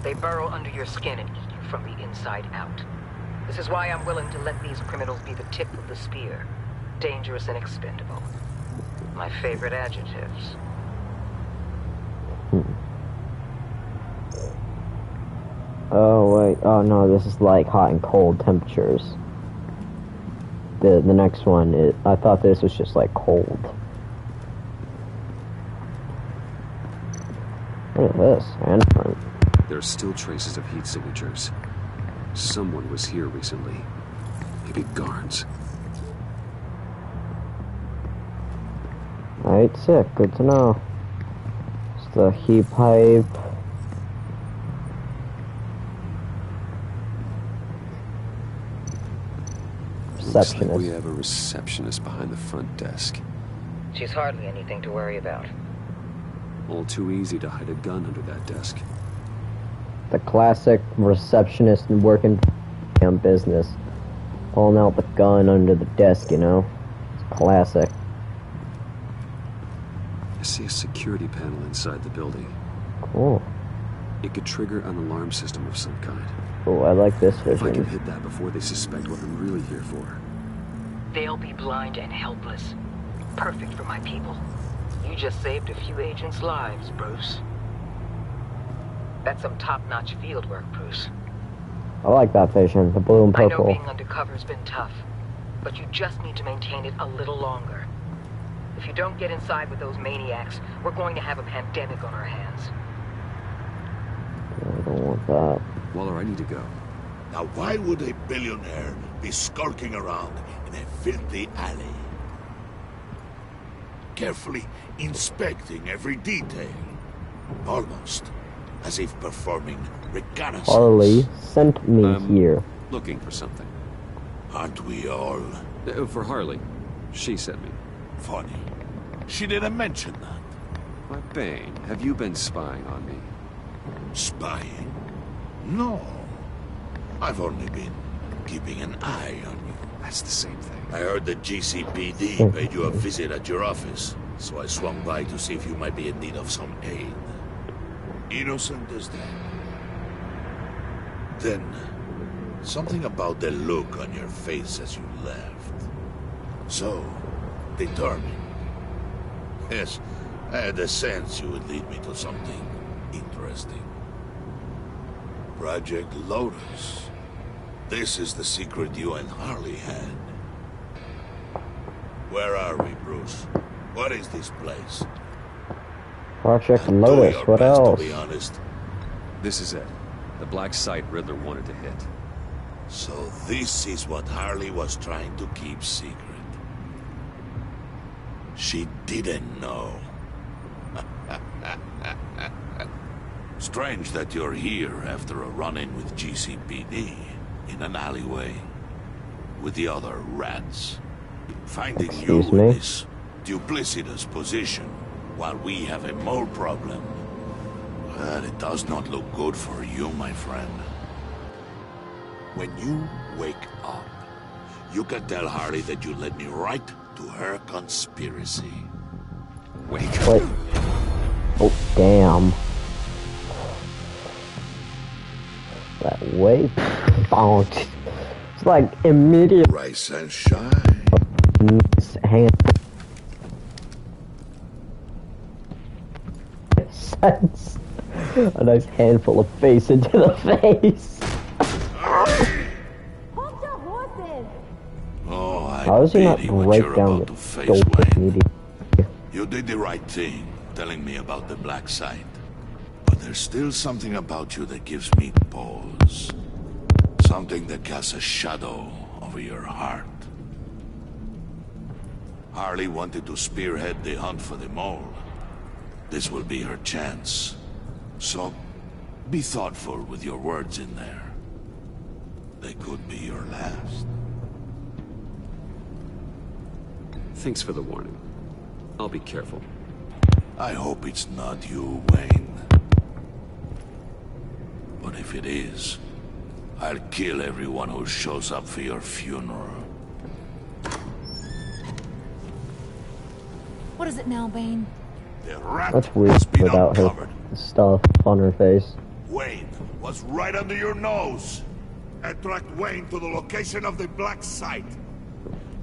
They burrow under your skin and eat you from the inside out. This is why I'm willing to let these criminals be the tip of the spear. Dangerous and expendable. My favorite adjectives. Oh wait, oh no, this is like hot and cold temperatures. The next one is, I thought this was just like cold. What is this? Handprint. There are still traces of heat signatures. Someone was here recently. Maybe Garns. Alright, sick, good to know. It's the heat pipe. Looks like we have a receptionist behind the front desk. She's hardly anything to worry about. All too easy to hide a gun under that desk. The classic receptionist working on business. Pulling out the gun under the desk, you know? It's classic. I see a security panel inside the building. Cool. It could trigger an alarm system of some kind. Oh, I like this If I vision. can hit that before they suspect what I'm really here for. They'll be blind and helpless. Perfect for my people. You just saved a few agents' lives, Bruce. That's some top-notch field work, Bruce. I like that vision, the blue and I know purple. being undercover's been tough, but you just need to maintain it a little longer. If you don't get inside with those maniacs, we're going to have a pandemic on our hands. I don't want that. Waller, I need to go. Now why would a billionaire be skulking around in a filthy alley? Carefully inspecting every detail. Almost as if performing reconnaissance. Harley sent me here. Looking for something. Aren't we all? For Harley. She sent me. Funny. She didn't mention that. Why, Bane, have you been spying on me? Spying? No. I've only been keeping an eye on you. That's the same thing. I heard the GCPD paid you a visit at your office, so I swung by to see if you might be in need of some aid. Innocent as that. Then, something about the look on your face as you left. So, determined. Yes, I had a sense you would lead me to something interesting. Project Lotus. This is the secret you and Harley had. Where are we, Bruce? What is this place? Project Lotus, what else? To be honest. This is it. The black site Riddler wanted to hit. So this is what Harley was trying to keep secret. She didn't know. Strange that you're here after a run-in with GCPD in an alleyway with the other rats. Finding you in this duplicitous position while we have a mole problem. Well, it does not look good for you, my friend. When you wake up, You can tell Harley that you led me right to her conspiracy. Wait. Oh, damn. That way. Bonk. It's like immediate. Rise and shine. Hand. Sense. A nice handful of face into the face. Oh, How does he not pity what break you're down about the to face, door Wayne. immediately? You did the right thing, telling me about the black site. But there's still something about you that gives me pause. Something that casts a shadow over your heart. Harley wanted to spearhead the hunt for the mole. This will be her chance. So, be thoughtful with your words in there. They could be your last. Thanks for the warning. I'll be careful. I hope it's not you, Wayne. But if it is, I'll kill everyone who shows up for your funeral. What is it now, Bane? The rat That's weird has been without her uncovered. stuff on her face. Wayne was right under your nose. I tracked Wayne to the location of the black site.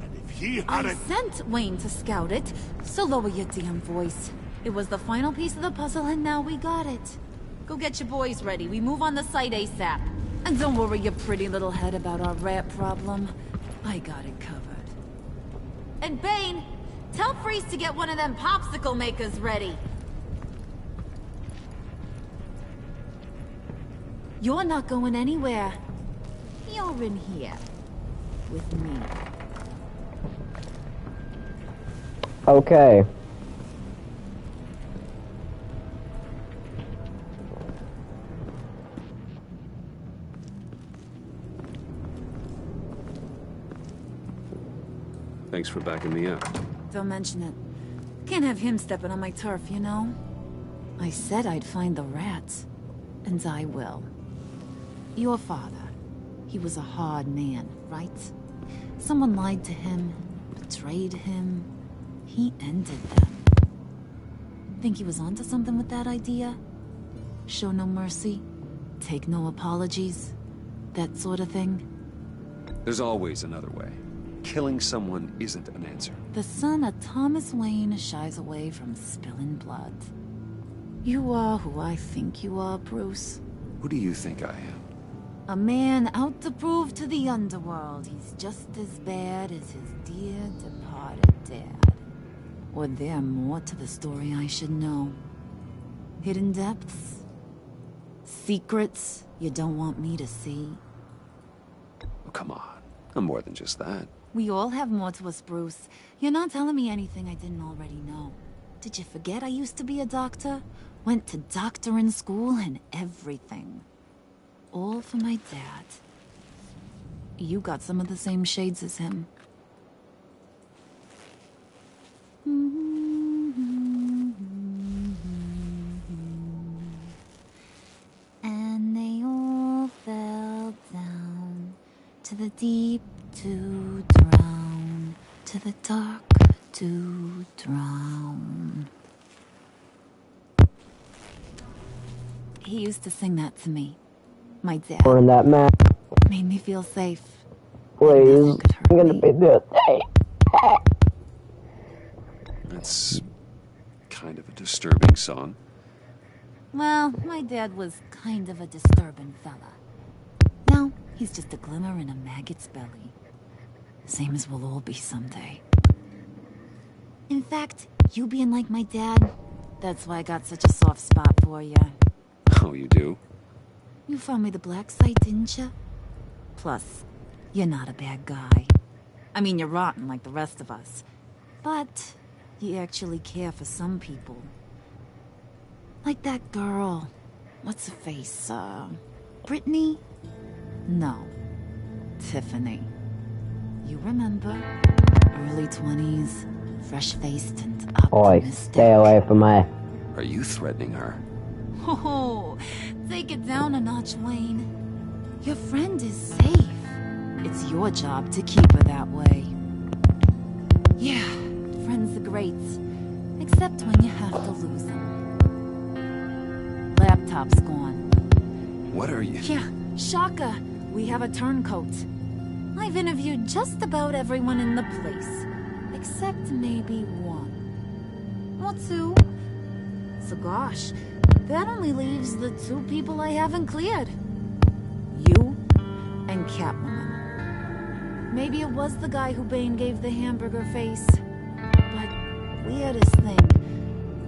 And if he I hadn't... sent Wayne to scout it, so lower your damn voice. It was the final piece of the puzzle, and now we got it. Go get your boys ready. We move on the site ASAP. And don't worry your pretty little head about our rat problem. I got it covered. And Bane, tell Freeze to get one of them popsicle makers ready. You're not going anywhere. You're in here. With me. Okay. Thanks for backing me up. Don't mention it. Can't have him stepping on my turf, you know? I said I'd find the rats. And I will. Your father. He was a hard man, right? Someone lied to him, betrayed him. He ended them. Think he was onto something with that idea? Show no mercy? Take no apologies? That sort of thing? There's always another way. Killing someone isn't an answer. The son of Thomas Wayne shies away from spilling blood. You are who I think you are, Bruce. Who do you think I am? A man out to prove to the underworld he's just as bad as his dear departed dad. Or there more to the story I should know? Hidden depths? Secrets you don't want me to see? Oh, come on. I'm more than just that. We all have more to us, Bruce. You're not telling me anything I didn't already know. Did you forget I used to be a doctor? Went to doctoring school and everything. All for my dad. You got some of the same shades as him. And they all fell down to the deep to drown, to the dark to drown. He used to sing that to me. My dad. Or in that map. Made me feel safe. Please. I'm gonna be there. That's kind of a disturbing song. Well, my dad was kind of a disturbing fella. Now, he's just a glimmer in a maggot's belly. Same as we'll all be someday. In fact, you being like my dad, that's why I got such a soft spot for you. Oh, you do? You found me the black site, didn't you? Plus, you're not a bad guy. I mean, you're rotten like the rest of us. But you actually care for some people. Like that girl. What's her face? Brittany? No. Tiffany. You remember? Early 20s, fresh-faced and Oi, optimistic. stay away from me. Are you threatening her? Oh, take it down a notch, Wayne. Your friend is safe. It's your job to keep her that way. Yeah, friends are great. Except when you have to lose them. Laptop's gone. What are you? Yeah, shocker. We have a turncoat. I've interviewed just about everyone in the place. Except maybe one. Or two. So gosh, that only leaves the two people I haven't cleared. You and Catwoman. Maybe it was the guy who Bane gave the hamburger face. But weirdest thing,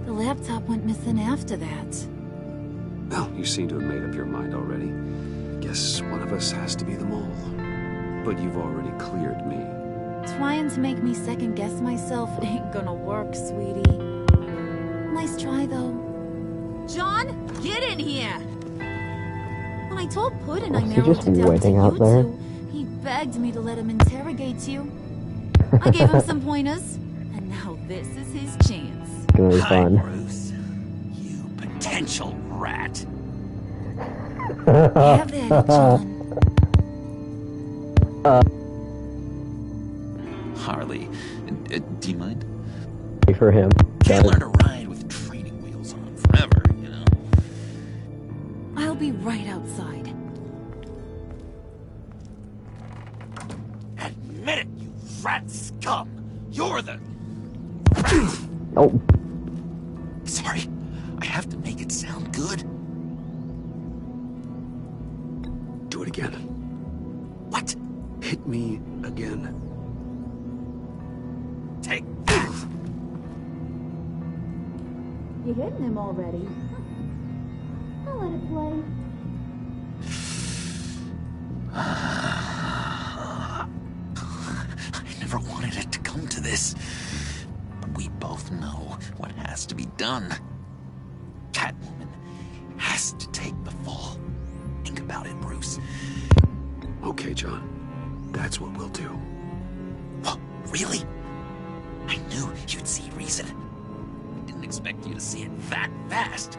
the laptop went missing after that. Well, you seem to have made up your mind already. Guess one of us has to be the mole. But you've already cleared me. Trying to make me second-guess myself ain't gonna work, sweetie. Nice try, though. John, get in here! When I told Puddin' I narrowed it down to you two, he begged me to let him interrogate you. I gave him some pointers, and now this is his chance. It's gonna be fun. Bruce, you potential rat. Have at it, John. Harley, do you mind? For him. Can't learn to ride with training wheels on forever, you know? I'll be right outside. Admit it, you rat scum! You're the rat! Oh. Sorry, I have to make it sound good. Do it again. What? Hit me again. Take that! You're hitting him already. I'll let it play. I never wanted it to come to this. But we both know what has to be done. Catwoman has to take the fall. Think about it, Bruce. Okay, John. That's what we'll do. What? Really? I knew you'd see reason. I didn't expect you to see it that fast.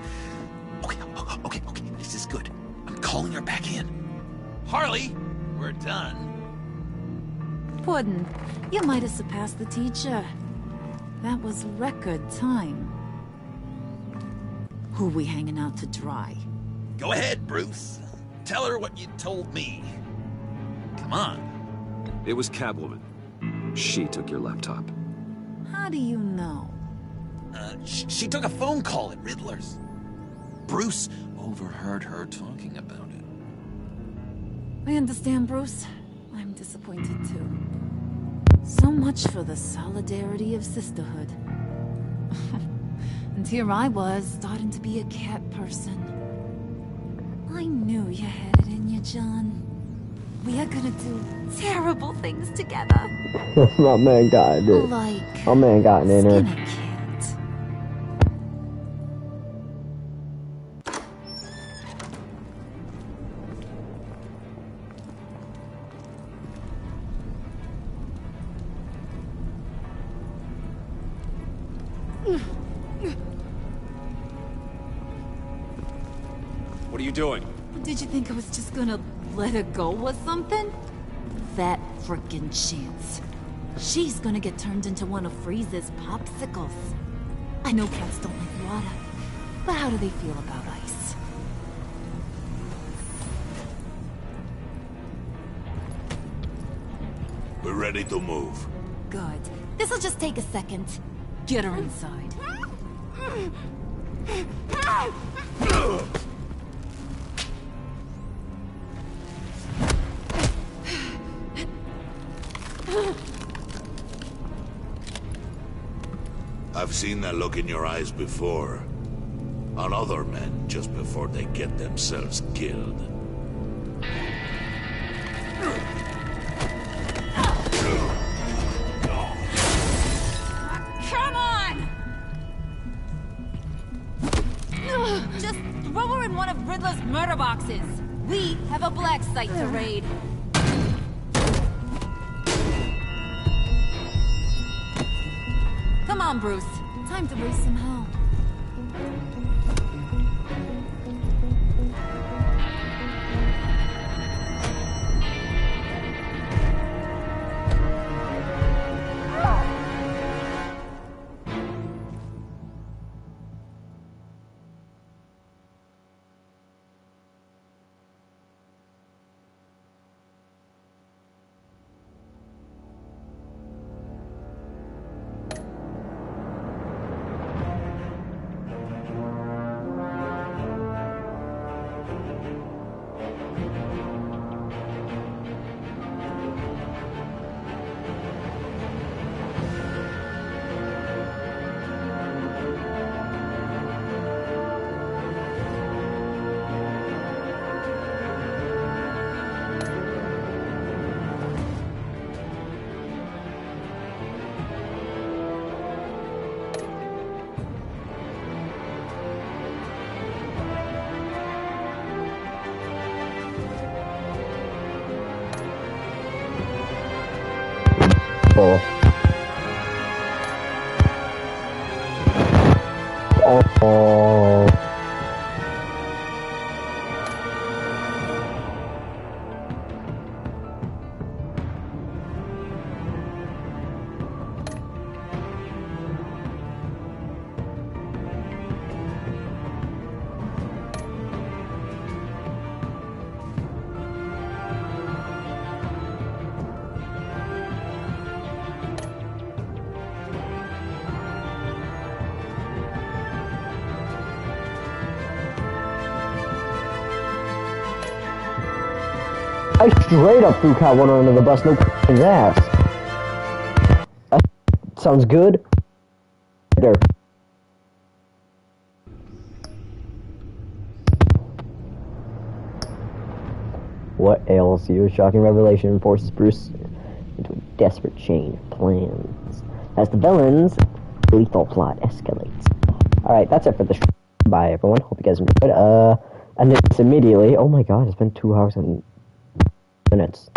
Okay, this is good. I'm calling her back in. Harley, we're done. Puddin', you might have surpassed the teacher. That was record time. Who we hanging out to dry? Go ahead, Bruce. Tell her what you told me. Come on. It was Catwoman. She took your laptop. How do you know? She took a phone call at Riddler's. Bruce overheard her talking about it. I understand, Bruce. I'm disappointed too. So much for the solidarity of sisterhood. And here I was, starting to be a cat person. I knew you had it in you, John. We are gonna do terrible things together. My man got it. Like my man got an inner. skin a cat. What are you doing? Did you think I was just gonna let her go or something? That frickin' chance. She's gonna get turned into one of Freeze's popsicles. I know cats don't like water, but how do they feel about ice? We're ready to move. Good. This'll just take a second. Get her inside. I've seen that look in your eyes before. On other men, just before they get themselves killed. Come on! Just throw her in one of Riddler's murder boxes. We have a black site to raid. Come on, Bruce. Time to raise some hell. Beautiful. Oh. I straight up threw Cat 1 under the bus, no his ass. That sounds good. There. What ails you? A shocking revelation forces Bruce into a desperate chain of plans. As the villain's lethal plot escalates. Alright, that's it for this. Bye, everyone. Hope you guys enjoyed. And this immediately. Oh my god, it's been 2 hours and minutes.